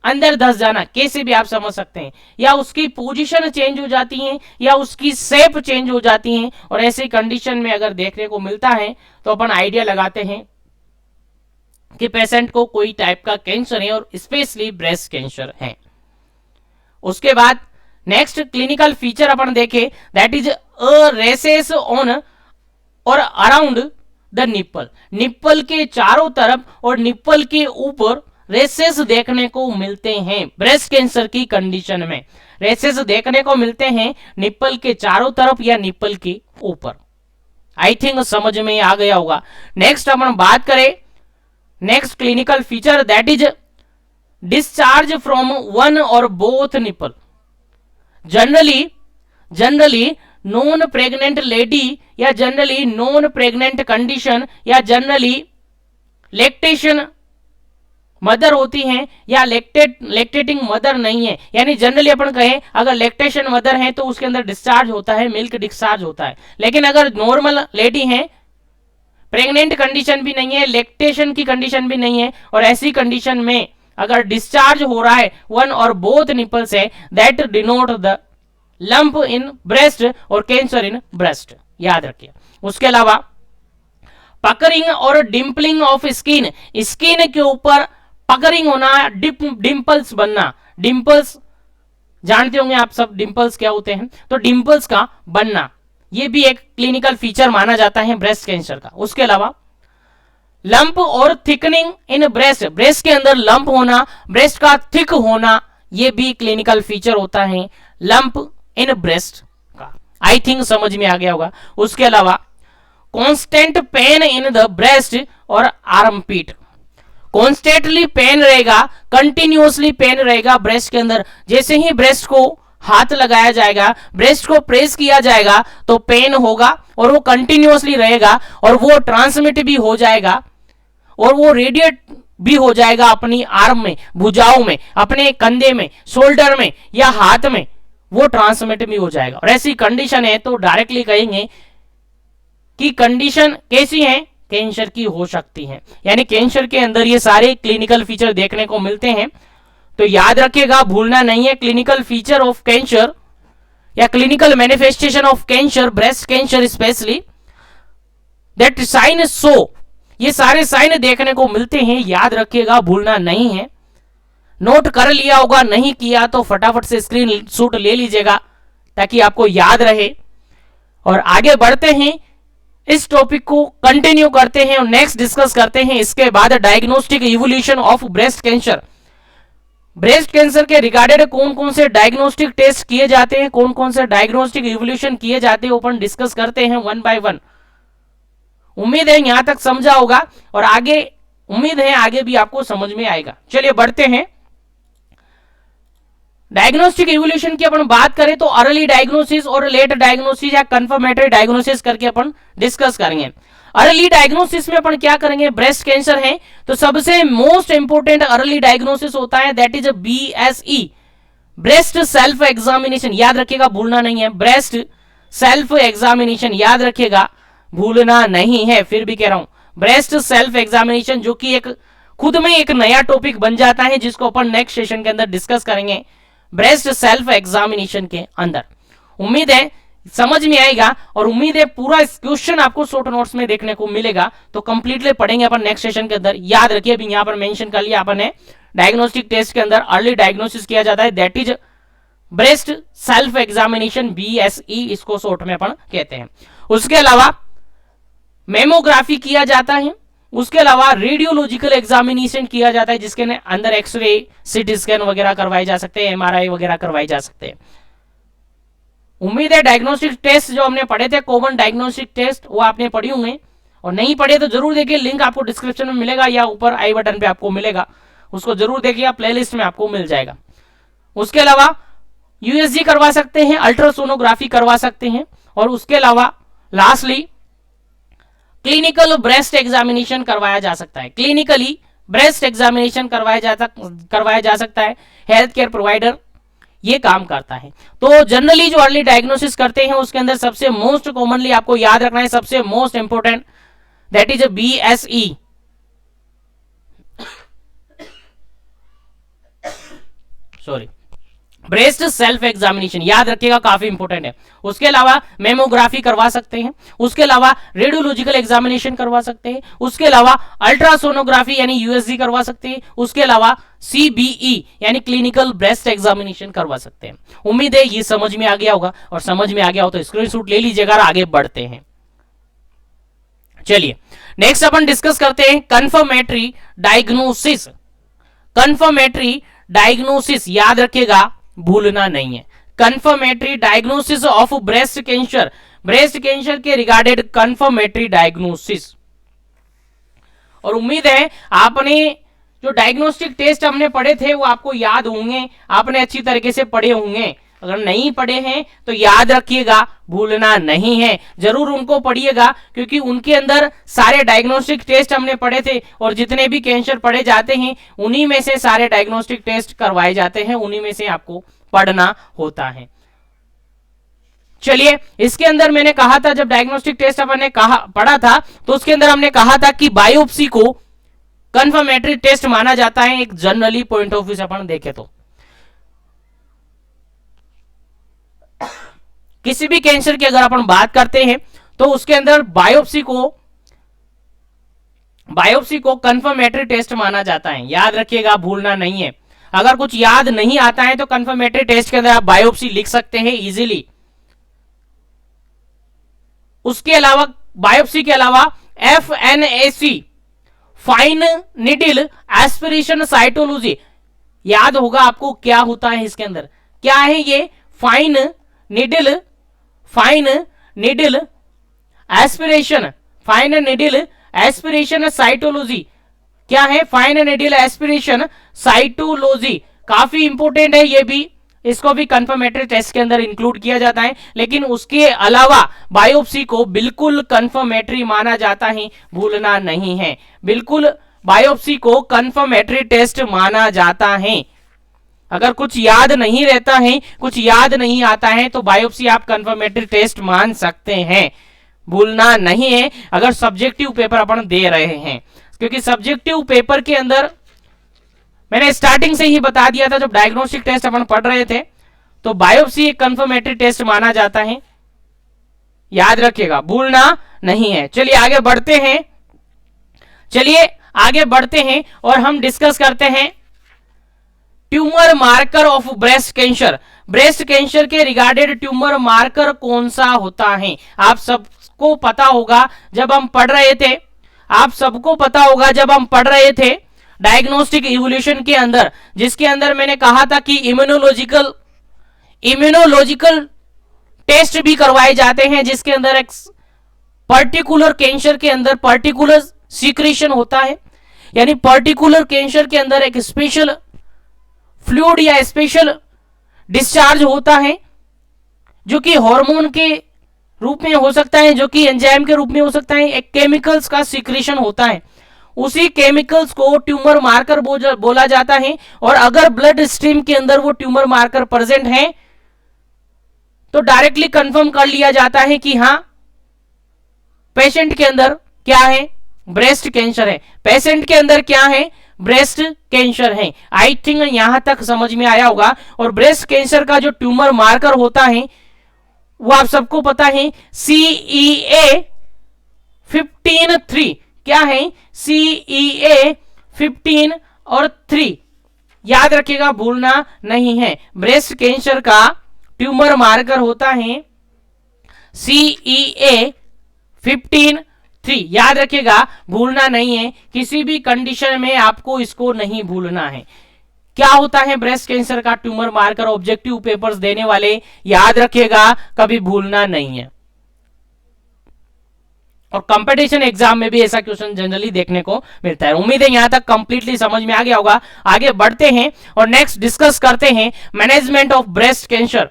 अंदर धस जाना, कैसे भी आप समझ सकते हैं, या उसकी पोजीशन चेंज हो जाती है या उसकी शेप चेंज हो जाती है, और ऐसी कंडीशन में अगर देखने को मिलता है तो अपन आइडिया लगाते हैं कि पेशेंट को कोई टाइप का कैंसर है और स्पेशली ब्रेस्ट कैंसर है। उसके बाद नेक्स्ट क्लिनिकल फीचर अपन देखे, that is a rashes on और अराउंड द निप्पल, निप्पल के चारों तरफ और निप्पल के ऊपर रेसेस देखने को मिलते हैं। ब्रेस्ट कैंसर की कंडीशन में रेसेस देखने को मिलते हैं निप्पल के चारों तरफ या निप्पल के ऊपर। आई थिंक समझ में आ गया होगा। नेक्स्ट अपन बात करें next clinical feature, that is discharge from one or both nipple. Generally non pregnant lady या जनरली नॉन प्रेग्नेंट कंडीशन या जनरली लैक्टेशन मदर होती हैं या लैक्टेटिंग मदर नहीं है, यानी जनरली अपन कहें अगर लैक्टेशन मदर है तो उसके अंदर डिस्चार्ज होता है, मिल्क डिस्चार्ज होता है। लेकिन अगर नॉर्मल लेडी है, प्रेग्नेंट कंडीशन भी नहीं है, लैक्टेशन की कंडीशन भी नहीं है, और ऐसी कंडीशन में अगर डिस्चार्ज हो रहा है वन और बोथ निपल से, that denote the lump in breast और कैंसर इन ब्रेस्ट, याद रखिए। उसके अलावा पकरिंग और डिम्पलिंग ऑफ स्किन, स्किन के ऊपर पकरिंग होना, डिंपल्स बनना, डिंपल्स जानते होंगे आप सब डिंपल्स क्या होते हैं, तो डिंपल्स का बनना ये भी एक क्लिनिकल फीचर माना जाता है ब्रेस्ट कैंसर का। उसके अलावा लंप और थिकनिंग इन ब्रेस्ट, ब्रेस्ट के अंदर लंप होना, ब्रेस्ट का थिक होना, ये भी क्लिनिकल फीचर होता है लंप इन ब्रेस्ट का। आई थिंक समझ में आ गया होगा। उसके अलावा constant pain in the breast और आर्मपीट, कॉन्स्टेंटली पेन रहेगा, कंटिन्यूअसली पेन रहेगा ब्रेस्ट के अंदर। जैसे ही ब्रेस्ट को हाथ लगाया जाएगा, ब्रेस्ट को प्रेस किया जाएगा तो पेन होगा और वो कंटिन्यूअसली रहेगा और वो ट्रांसमिट भी हो जाएगा और वो रेडिएट भी हो जाएगा अपनी आर्म में, भुजाओं में, अपने कंधे में, शोल्डर में या हाथ में, वो ट्रांसमिट भी हो जाएगा। और ऐसी कंडीशन है तो डायरेक्टली कहेंगे कि कंडीशन कैसी है, कैंसर की हो सकती है। यानी कैंसर के अंदर ये सारे क्लिनिकल फीचर देखने को मिलते हैं, तो याद रखिएगा, भूलना नहीं है। क्लिनिकल फीचर ऑफ कैंसर या clinical manifestation of cancer, breast cancer specially, that sign show, ये सारे साइन देखने को मिलते हैं, याद रखिएगा, भूलना नहीं है। नोट कर लिया होगा, नहीं किया तो फटाफट से स्क्रीन शॉट ले लीजिएगा ताकि आपको याद रहे। और आगे बढ़ते हैं, इस टॉपिक को कंटिन्यू करते हैं और नेक्स्ट डिस्कस करते हैं। इसके बाद diagnostic evolution of breast cancer, breast cancer के रिगार्डेड कौन कौन से डायग्नोस्टिक टेस्ट किए जाते हैं, कौन कौन से डायग्नोस्टिक इवोल्यूशन किए जाते हैं, ओपन डिस्कस करते हैं वन बाय वन। उम्मीद है यहां तक समझा होगा और आगे उम्मीद है आगे भी आपको समझ में आएगा। चलिए बढ़ते हैं। डायग्नोस्टिक इवोल्यूशन की अपन बात करें तो अर्ली डायग्नोसिस और लेट डायग्नोसिस या कंफर्मेटरी डायग्नोसिस करके अपन डिस्कस करेंगे। अर्ली डायग्नोसिस में अपन क्या करेंगे, ब्रेस्ट कैंसर है तो सबसे मोस्ट इंपोर्टेंट अर्ली डायग्नोसिस होता है that is BSE, breast self examination, याद रखिएगा, भूलना नहीं है। ब्रेस्ट सेल्फ एग्जामिनेशन याद रखिएगा, भूलना नहीं है, फिर भी कह रहा हूं ब्रेस्ट सेल्फ एग्जामिनेशन, जो कि एक खुद में एक नया टॉपिक बन जाता है जिसको अपन नेक्स्ट सेशन के अंदर डिस्कस करेंगे ब्रेस्ट सेल्फ एग्जामिनेशन के अंदर। उम्मीद है समझ में आएगा और उम्मीद है पूरा क्वेश्चन आपको शॉर्ट नोट्स में देखने को मिलेगा, तो कंप्लीटली पढ़ेंगे अपन नेक्स्ट सेशन के अंदर। याद रखिए, अभी यहां पर मेंशन कर लिया अपन ने, डायग्नोस्टिक टेस्ट के अंदर अर्ली डायग्नोसिस किया जाता है that is breast self examination, BSE इसको शॉर्ट में अपन कहते हैं। उसके अलावा मेमोग्राफी किया जाता है, उसके अलावा रेडियोलॉजिकल एग्जामिनेशन किया जाता है जिसके अंदर एक्सरे, सीटी स्कैन वगैरह करवाए जा सकते हैं, MRI वगैरह करवाए जा सकते हैं। उम्मीद है डायग्नोस्टिक टेस्ट जो हमने पढ़े थे, कॉमन डायग्नोस्टिक टेस्ट, वो आपने पढ़ी होंगे और नहीं पढ़े तो जरूर देखिए, लिंक आपको डिस्क्रिप्शन में मिलेगा या ऊपर आई बटन पे आपको मिलेगा, उसको जरूर देखिए, प्लेलिस्ट में आपको मिल जाएगा। उसके अलावा USG करवा सकते हैं, अल्ट्रासोनोग्राफी करवा सकते हैं और उसके अलावा लास्टली क्लिनिकल ब्रेस्ट एग्जामिनेशन करवाया जा सकता है। क्लिनिकली ब्रेस्ट एग्जामिनेशन करवाया जा सकता है, हेल्थ केयर प्रोवाइडर ये काम करता है। तो जनरली जो अर्ली डायग्नोसिस करते हैं उसके अंदर सबसे मोस्ट कॉमनली आपको याद रखना है, सबसे most important that is BSE, sorry breast self examination याद रखिएगा, काफी इंपॉर्टेंट है। उसके अलावा मेमोग्राफी करवा सकते हैं, उसके अलावा रेडियोलॉजिकल एग्जामिनेशन करवा सकते हैं, उसके अलावा अल्ट्रासोनोग्राफी यानी यूएसजी करवा सकते हैं, उसके अलावा सीबीई यानी क्लिनिकल ब्रेस्ट एग्जामिनेशन करवा सकते हैं। उम्मीद है ये समझ में आ गया होगा, और समझ में आ गया हो तो स्क्रीनशॉट ले लीजिएगा और आगे बढ़ते हैं। चलिए नेक्स्ट अपन डिस्कस करते हैं कंफर्मेटरी डायग्नोसिस। कंफर्मेटरी डायग्नोसिस याद रखिएगा, भूलना नहीं है। Confirmatory diagnosis of breast cancer, breast cancer के रिगार्डेड कंफर्मेटरी डायग्नोसिस। और उम्मीद है आपने जो डायग्नोस्टिक टेस्ट हमने पढ़े थे वो आपको याद होंगे, आपने अच्छी तरीके से पढ़े होंगे। अगर नहीं पढ़े हैं तो याद रखिएगा, भूलना नहीं है, जरूर उनको पढ़िएगा, क्योंकि उनके अंदर सारे डायग्नोस्टिक टेस्ट हमने पढ़े थे, और जितने भी कैंसर पढ़े जाते हैं उन्हीं में से सारे डायग्नोस्टिक टेस्ट करवाए जाते हैं, उन्हीं में से आपको पढ़ना होता है। चलिए इसके अंदर मैंने कहा था, जब डायग्नोस्टिक टेस्ट अपन ने पढ़ा था तो उसके अंदर हमने कहा था कि बायोप्सी को कंफर्मेटरी टेस्ट माना जाता है, एक जनरली पॉइंट ऑफ व्यू से अपन देखें तो। किसी भी कैंसर की अगर अपन बात करते हैं तो उसके अंदर बायोप्सी को कंफर्मेटरी टेस्ट माना जाता है, याद रखिएगा, भूलना नहीं है। अगर कुछ याद नहीं आता है तो कंफर्मेटरी टेस्ट के अंदर आप बायोप्सी लिख सकते हैं इजीली। उसके अलावा बायोप्सी के अलावा FNAC fine needle aspiration cytology, याद होगा आपको क्या होता है इसके अंदर, क्या है ये फाइन निडिल एस्पिरेशन साइटोलॉजी, क्या है फाइन निडिल एस्पिरेशन साइटोलॉजी, काफी इंपोर्टेंट है ये भी, इसको भी कंफर्मेटरी टेस्ट के अंदर इंक्लूड किया जाता है। लेकिन उसके अलावा बायोप्सी को बिल्कुल कंफर्मेटरी माना जाता है, भूलना नहीं है, बिल्कुल बायोप्सी को कंफर्मेटरी टेस्ट माना जाता है। अगर कुछ याद नहीं रहता है, कुछ याद नहीं आता है तो बायोप्सी आप कंफर्मेटरी टेस्ट मान सकते हैं, भूलना नहीं है। अगर सब्जेक्टिव पेपर अपन दे रहे हैं, क्योंकि सब्जेक्टिव पेपर के अंदर मैंने स्टार्टिंग से ही बता दिया था, जब डायग्नोस्टिक टेस्ट अपन पढ़ रहे थे तो बायोप्सी एक कंफर्मेटरी टेस्ट माना जाता है, याद रखिएगा, भूलना नहीं है। चलिए आगे बढ़ते हैं और हम डिस्कस करते हैं tumour marker of breast cancer. Breast cancer के रिगार्डेड ट्यूमर मार्कर कौन सा होता है? आप सबको पता होगा जब हम पढ़ रहे थे डायग्नोस्टिक इवोल्यूशन के अंदर, जिसके अंदर मैंने कहा था कि इम्यूनोलॉजिकल टेस्ट भी करवाए जाते हैं, जिसके अंदर एक पर्टिकुलर कैंसर के अंदर पर्टिकुलर सीक्रेशन होता है, यानी पर्टिकुलर कैंसर के अंदर एक स्पेशल फ्लूइड या स्पेशल डिस्चार्ज होता है, जो कि हार्मोन के रूप में हो सकता है, जो कि एंजाइम के रूप में हो सकता है, एक केमिकल्स का सीक्रेशन होता है, उसी केमिकल्स को ट्यूमर मार्कर बोला जाता है। और अगर ब्लड स्ट्रीम के अंदर वो ट्यूमर मार्कर प्रेजेंट है तो डायरेक्टली कंफर्म कर लिया जाता है कि हाँ पेशेंट के अंदर क्या है, ब्रेस्ट कैंसर है, पेशेंट के अंदर क्या है, ब्रेस्ट कैंसर है। आई थिंक यहां तक समझ में आया होगा। और ब्रेस्ट कैंसर का जो ट्यूमर मार्कर होता है वो आप सबको पता है CEA 15-3, क्या है CEA 15 और 3, याद रखिएगा, भूलना नहीं है। ब्रेस्ट कैंसर का ट्यूमर मार्कर होता है CEA 15-3, याद रखिएगा, भूलना नहीं है, किसी भी कंडीशन में आपको इसको नहीं भूलना है। क्या होता है ब्रेस्ट कैंसर का ट्यूमर मार्कर? ऑब्जेक्टिव पेपर्स देने वाले याद रखिएगा, कभी भूलना नहीं है। और कंपटीशन एग्जाम में भी ऐसा क्वेश्चन जनरली देखने को मिलता है। उम्मीद है यहां तक कंप्लीटली समझ में आ गया होगा। आगे बढ़ते हैं और नेक्स्ट डिस्कस करते हैं मैनेजमेंट ऑफ ब्रेस्ट कैंसर।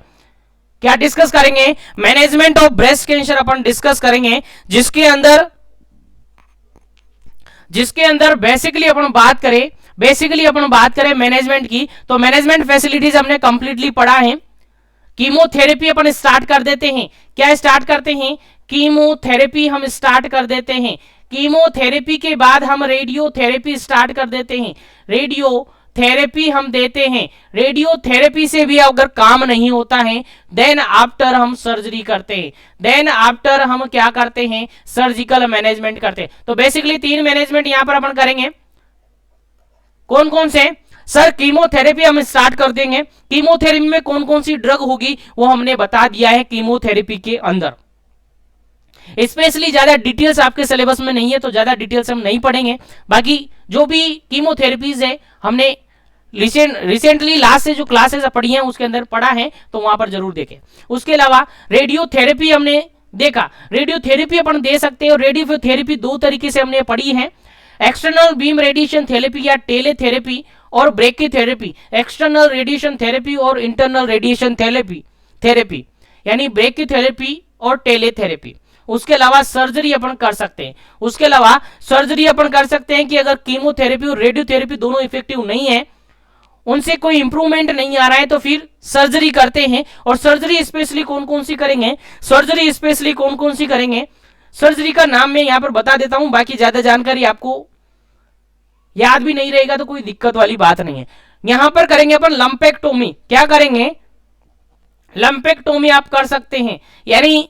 क्या डिस्कस करेंगे? Management of breast cancer upon discuss करेंगे, जिसके अंदर बेसिकली अपन बात करें मैनेजमेंट की, तो मैनेजमेंट फैसिलिटीज हमने कंप्लीटली पढ़ा है। कीमोथेरेपी अपन स्टार्ट कर देते हैं। क्या स्टार्ट करते हैं? कीमोथेरेपी हम स्टार्ट कर देते हैं। कीमोथेरेपी के बाद हम रेडियोथेरेपी स्टार्ट कर देते हैं। थेरेपी हम देते हैं। रेडियोथेरेपी से भी अगर काम नहीं होता है, देन आफ्टर हम सर्जरी करते हैं, देन आफ्टर हम क्या करते हैं, सर्जिकल मैनेजमेंट करते हैं। तो बेसिकली 3 मैनेजमेंट यहां पर अपन करेंगे। कौन कौन से? सर कीमोथेरेपी हम स्टार्ट कर देंगे। कीमोथेरेपी में कौन कौन सी ड्रग होगी वो हमने बता दिया है कीमोथेरेपी के अंदर। स्पेशली ज्यादा डिटेल्स आपके सिलेबस में नहीं है तो ज्यादा डिटेल्स हम नहीं पढ़ेंगे। बाकी जो भी कीमोथेरेपीज है हमने रिसेंटली लास्ट से जो क्लासेस पढ़ी हैं उसके अंदर पढ़ा है, तो वहां पर जरूर देखें। उसके अलावा रेडियोथेरेपी हमने देखा, रेडियोथेरेपी अपन दे सकते हैं। और रेडियोथेरेपी 2 तरीके से हमने पढ़ी है, एक्सटर्नल बीम रेडिएशन थेरेपी या टेलेथेरेपी और ब्रेकीथेरेपी। एक्सटर्नल रेडिएशन थेरेपी और इंटरनल रेडिएशन थेरेपी यानी ब्रेकीथेरेपी और टेलेथेरेपी। उसके अलावा सर्जरी अपन कर सकते हैं। उसके अलावा सर्जरी अपन कर सकते हैं कि अगर कीमोथेरेपी और रेडियोथेरेपी दोनों इफेक्टिव नहीं है, उनसे कोई इंप्रूवमेंट नहीं आ रहा है, तो फिर सर्जरी करते हैं। और सर्जरी स्पेशली कौन कौन सी करेंगे, सर्जरी का नाम मैं यहां पर बता देता हूं, बाकी ज्यादा जानकारी आपको याद भी नहीं रहेगा तो कोई दिक्कत वाली बात नहीं है। यहां पर करेंगे अपन लंपेक्टोमी। क्या करेंगे? लंपेक्टोमी आप कर सकते हैं, यानी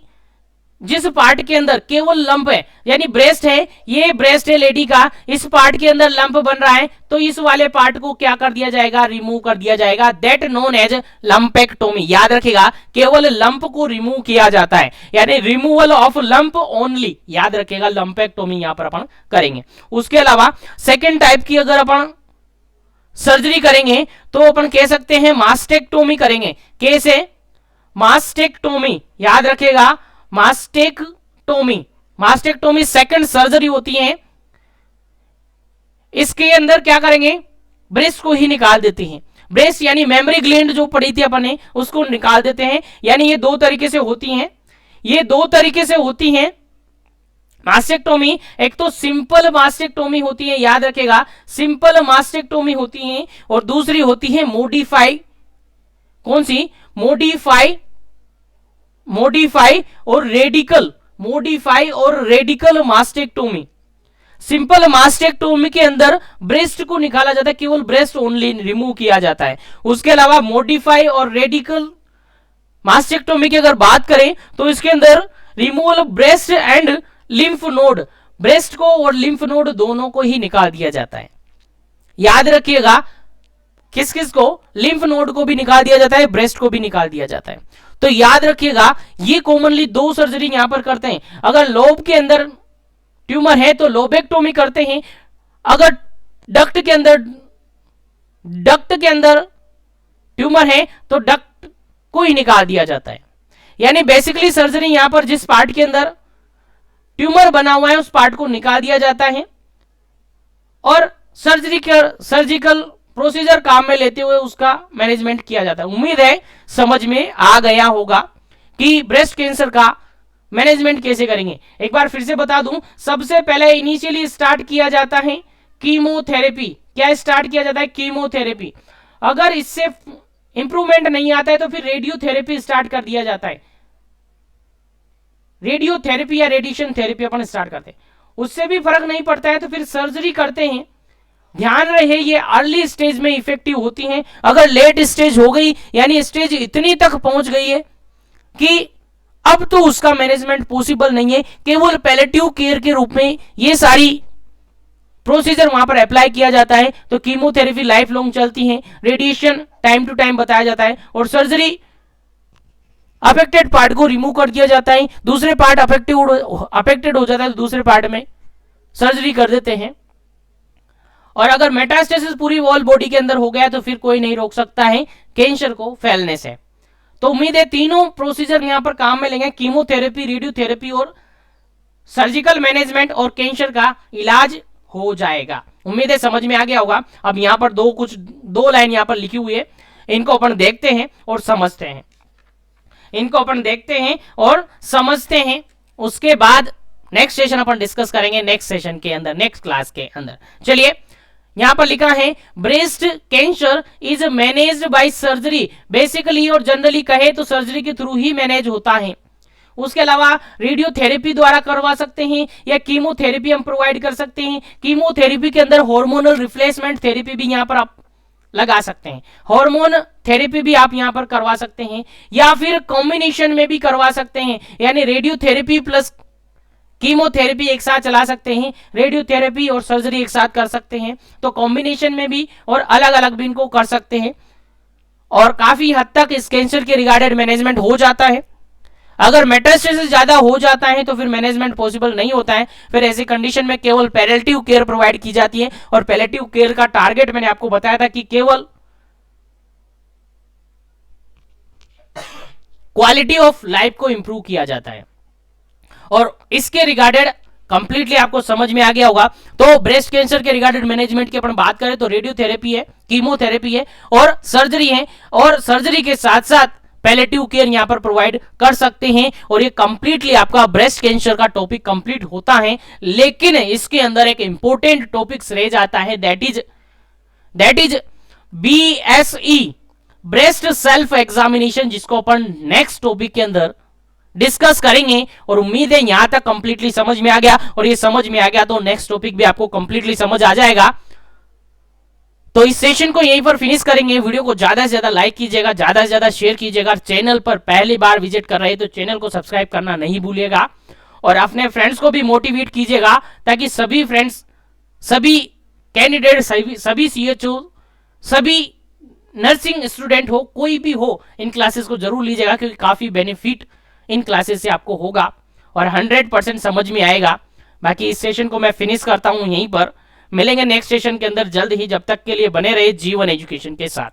जिस पार्ट के अंदर केवल लंप है, यानी ब्रेस्ट है, ये ब्रेस्ट है लेडी का, इस पार्ट के अंदर लंप बन रहा है तो इस वाले पार्ट को क्या कर दिया जाएगा, रिमूव कर दिया जाएगा। That known as lumpectomy. याद रखिएगा, केवल लंप को रिमूव किया जाता है, यानी रिमूवल ऑफ लंप ओनली। याद रखिएगा, लंपेक्टोमी यहां पर अपन करेंगे। उसके अलावा सेकेंड टाइप की अगर अपन सर्जरी करेंगे तो अपन कह सकते हैं मास्टेक्टोमी करेंगे। कैसे? मास्टेक्टोमी। याद रखिएगा, मास्टेक्टोमी सेकंड सर्जरी होती है। इसके अंदर क्या करेंगे, ब्रेस्ट को ही निकाल देते हैं। ब्रेस्ट यानी मेमोरी ग्लैंड जो पड़ी थी अपन ने उसको निकाल देते हैं। यानी ये 2 तरीके से होती हैं, मास्टेक्टोमी। एक तो सिंपल मास्टेक्टोमी होती है, याद रखेगा, सिंपल मास्टेक्टोमी होती है। और दूसरी होती है मॉडिफाई। कौन सी? मॉडिफाई और रेडिकल मास्टेक्टोमी। सिंपल मास्टेक्टोमी के अंदर ब्रेस्ट को निकाला जाता है, केवल ब्रेस्ट ओनली रिमूव किया जाता है। उसके अलावा मॉडिफाई और रेडिकल मास्टेक्टोमी की अगर बात करें तो इसके अंदर removal breast and lymph node, breast को और लिम्फ नोड दोनों को ही निकाल दिया जाता है। याद रखिएगा, किस किस को? लिम्फ नोड को भी निकाल दिया जाता है, ब्रेस्ट को भी निकाल दिया जाता है। तो याद रखिएगा, ये कॉमनली 2 सर्जरी यहां पर करते हैं। अगर लोब के अंदर ट्यूमर है तो लोबेक्टोमी करते हैं। अगर डक्ट के अंदर ट्यूमर है तो डक्ट को ही निकाल दिया जाता है। यानी बेसिकली सर्जरी यहां पर जिस पार्ट के अंदर ट्यूमर बना हुआ है उस पार्ट को निकाल दिया जाता है और सर्जिकल प्रोसीजर काम में लेते हुए उसका मैनेजमेंट किया जाता है। उम्मीद है समझ में आ गया होगा कि ब्रेस्ट कैंसर का मैनेजमेंट कैसे करेंगे। एक बार फिर से बता दूं, सबसे पहले इनिशियली स्टार्ट किया जाता है कीमोथेरेपी। क्या स्टार्ट किया जाता है? कीमोथेरेपी। अगर इससे इंप्रूवमेंट नहीं आता है तो फिर रेडियोथेरेपी स्टार्ट कर दिया जाता है। रेडियोथेरेपी या रेडिएशन थेरेपी अपन स्टार्ट करते हैं। उससे भी फर्क नहीं पड़ता है तो फिर सर्जरी करते हैं। ध्यान रहे, ये अर्ली स्टेज में इफेक्टिव होती हैं। अगर लेट स्टेज हो गई, यानी स्टेज इतनी तक पहुंच गई है कि अब तो उसका मैनेजमेंट पॉसिबल नहीं है, केवल पैलेटिव केयर के रूप में ये सारी प्रोसीजर वहां पर अप्लाई किया जाता है। तो कीमोथेरेपी लाइफ लॉन्ग चलती है, रेडिएशन टाइम टू टाइम बताया जाता है और सर्जरी अफेक्टेड पार्ट को रिमूव कर दिया जाता है। दूसरे पार्ट अफेक्टेड हो जाता है तो दूसरे पार्ट में सर्जरी कर देते हैं। और अगर मेटास्टेसिस पूरी वॉल बॉडी के अंदर हो गया तो फिर कोई नहीं रोक सकता है कैंसर को फैलने से। तो उम्मीद है तीनों प्रोसीजर यहां पर काम में लेंगे, कीमोथेरेपी, रेडियोथेरेपी और सर्जिकल मैनेजमेंट, और कैंसर का इलाज हो जाएगा। उम्मीद है समझ में आ गया होगा। अब यहां पर दो लाइन यहां पर लिखी हुई है, इनको अपन देखते हैं और समझते हैं। उसके बाद नेक्स्ट सेशन अपन डिस्कस करेंगे नेक्स्ट क्लास के अंदर। चलिए, यहां पर लिखा है breast cancer is managed by surgery. Basically और जनरली कहे तो सर्जरी के थ्रू ही मैनेज होता है। उसके अलावा रेडियोथेरेपी द्वारा करवा सकते हैं या कीमोथेरेपी हम प्रोवाइड कर सकते हैं। कीमोथेरेपी के अंदर हार्मोनल रिप्लेसमेंट थेरेपी भी यहां पर आप लगा सकते हैं। हार्मोन थेरेपी भी आप यहां पर करवा सकते हैं, या फिर कॉम्बिनेशन में भी करवा सकते हैं, यानी रेडियोथेरेपी प्लस कीमोथेरेपी एक साथ चला सकते हैं, रेडियोथेरेपी और सर्जरी एक साथ कर सकते हैं, तो कॉम्बिनेशन में भी और अलग अलग भी इनको कर सकते हैं, और काफी हद तक इस कैंसर के रिगार्डेड मैनेजमेंट हो जाता है। अगर मेटास्टेसिस ज्यादा हो जाता है तो फिर मैनेजमेंट पॉसिबल नहीं होता है, फिर ऐसी कंडीशन में केवल पैलेटिव केयर प्रोवाइड की जाती है, और पैलेटिव केयर का टारगेट मैंने आपको बताया था कि केवल क्वालिटी ऑफ लाइफ को इंप्रूव किया जाता है। और इसके रिगार्डेड कंप्लीटली आपको समझ में आ गया होगा। तो ब्रेस्ट कैंसर के रिगार्डेड मैनेजमेंट की अपन बात करें तो रेडियोथेरेपी है, कीमोथेरेपी है और सर्जरी है, और सर्जरी के साथ साथ पैलेटिव केयर यहां पर प्रोवाइड कर सकते हैं, और ये कंप्लीटली आपका ब्रेस्ट कैंसर का टॉपिक कंप्लीट होता है। लेकिन इसके अंदर एक इंपॉर्टेंट टॉपिक्स रह जाता है, that is BSE, breast self examination, जिसको अपन नेक्स्ट टॉपिक के अंदर डिस्कस करेंगे। और उम्मीद है यहां तक कंप्लीटली समझ में आ गया, और ये समझ में आ गया तो नेक्स्ट टॉपिक भी आपको कंप्लीटली समझ आ जाएगा। तो इस सेशन को यहीं पर फिनिश करेंगे। वीडियो को ज्यादा से ज्यादा लाइक कीजिएगा, ज्यादा से ज्यादा शेयर कीजिएगा। चैनल पर पहली बार विजिट कर रहे हैं तो चैनल को सब्सक्राइब करना नहीं भूलिएगा, और अपने फ्रेंड्स को भी मोटिवेट कीजिएगा, ताकि सभी फ्रेंड्स, सभी कैंडिडेट, सभी CHO, सभी नर्सिंग स्टूडेंट हो, कोई भी हो, इन क्लासेस को जरूर लीजिएगा, क्योंकि काफी बेनिफिट इन क्लासेस से आपको होगा और 100% समझ में आएगा। बाकी इस सेशन को मैं फिनिश करता हूं यहीं पर। मिलेंगे नेक्स्ट सेशन के अंदर जल्द ही, जब तक के लिए बने रहे जीवन एजुकेशन के साथ।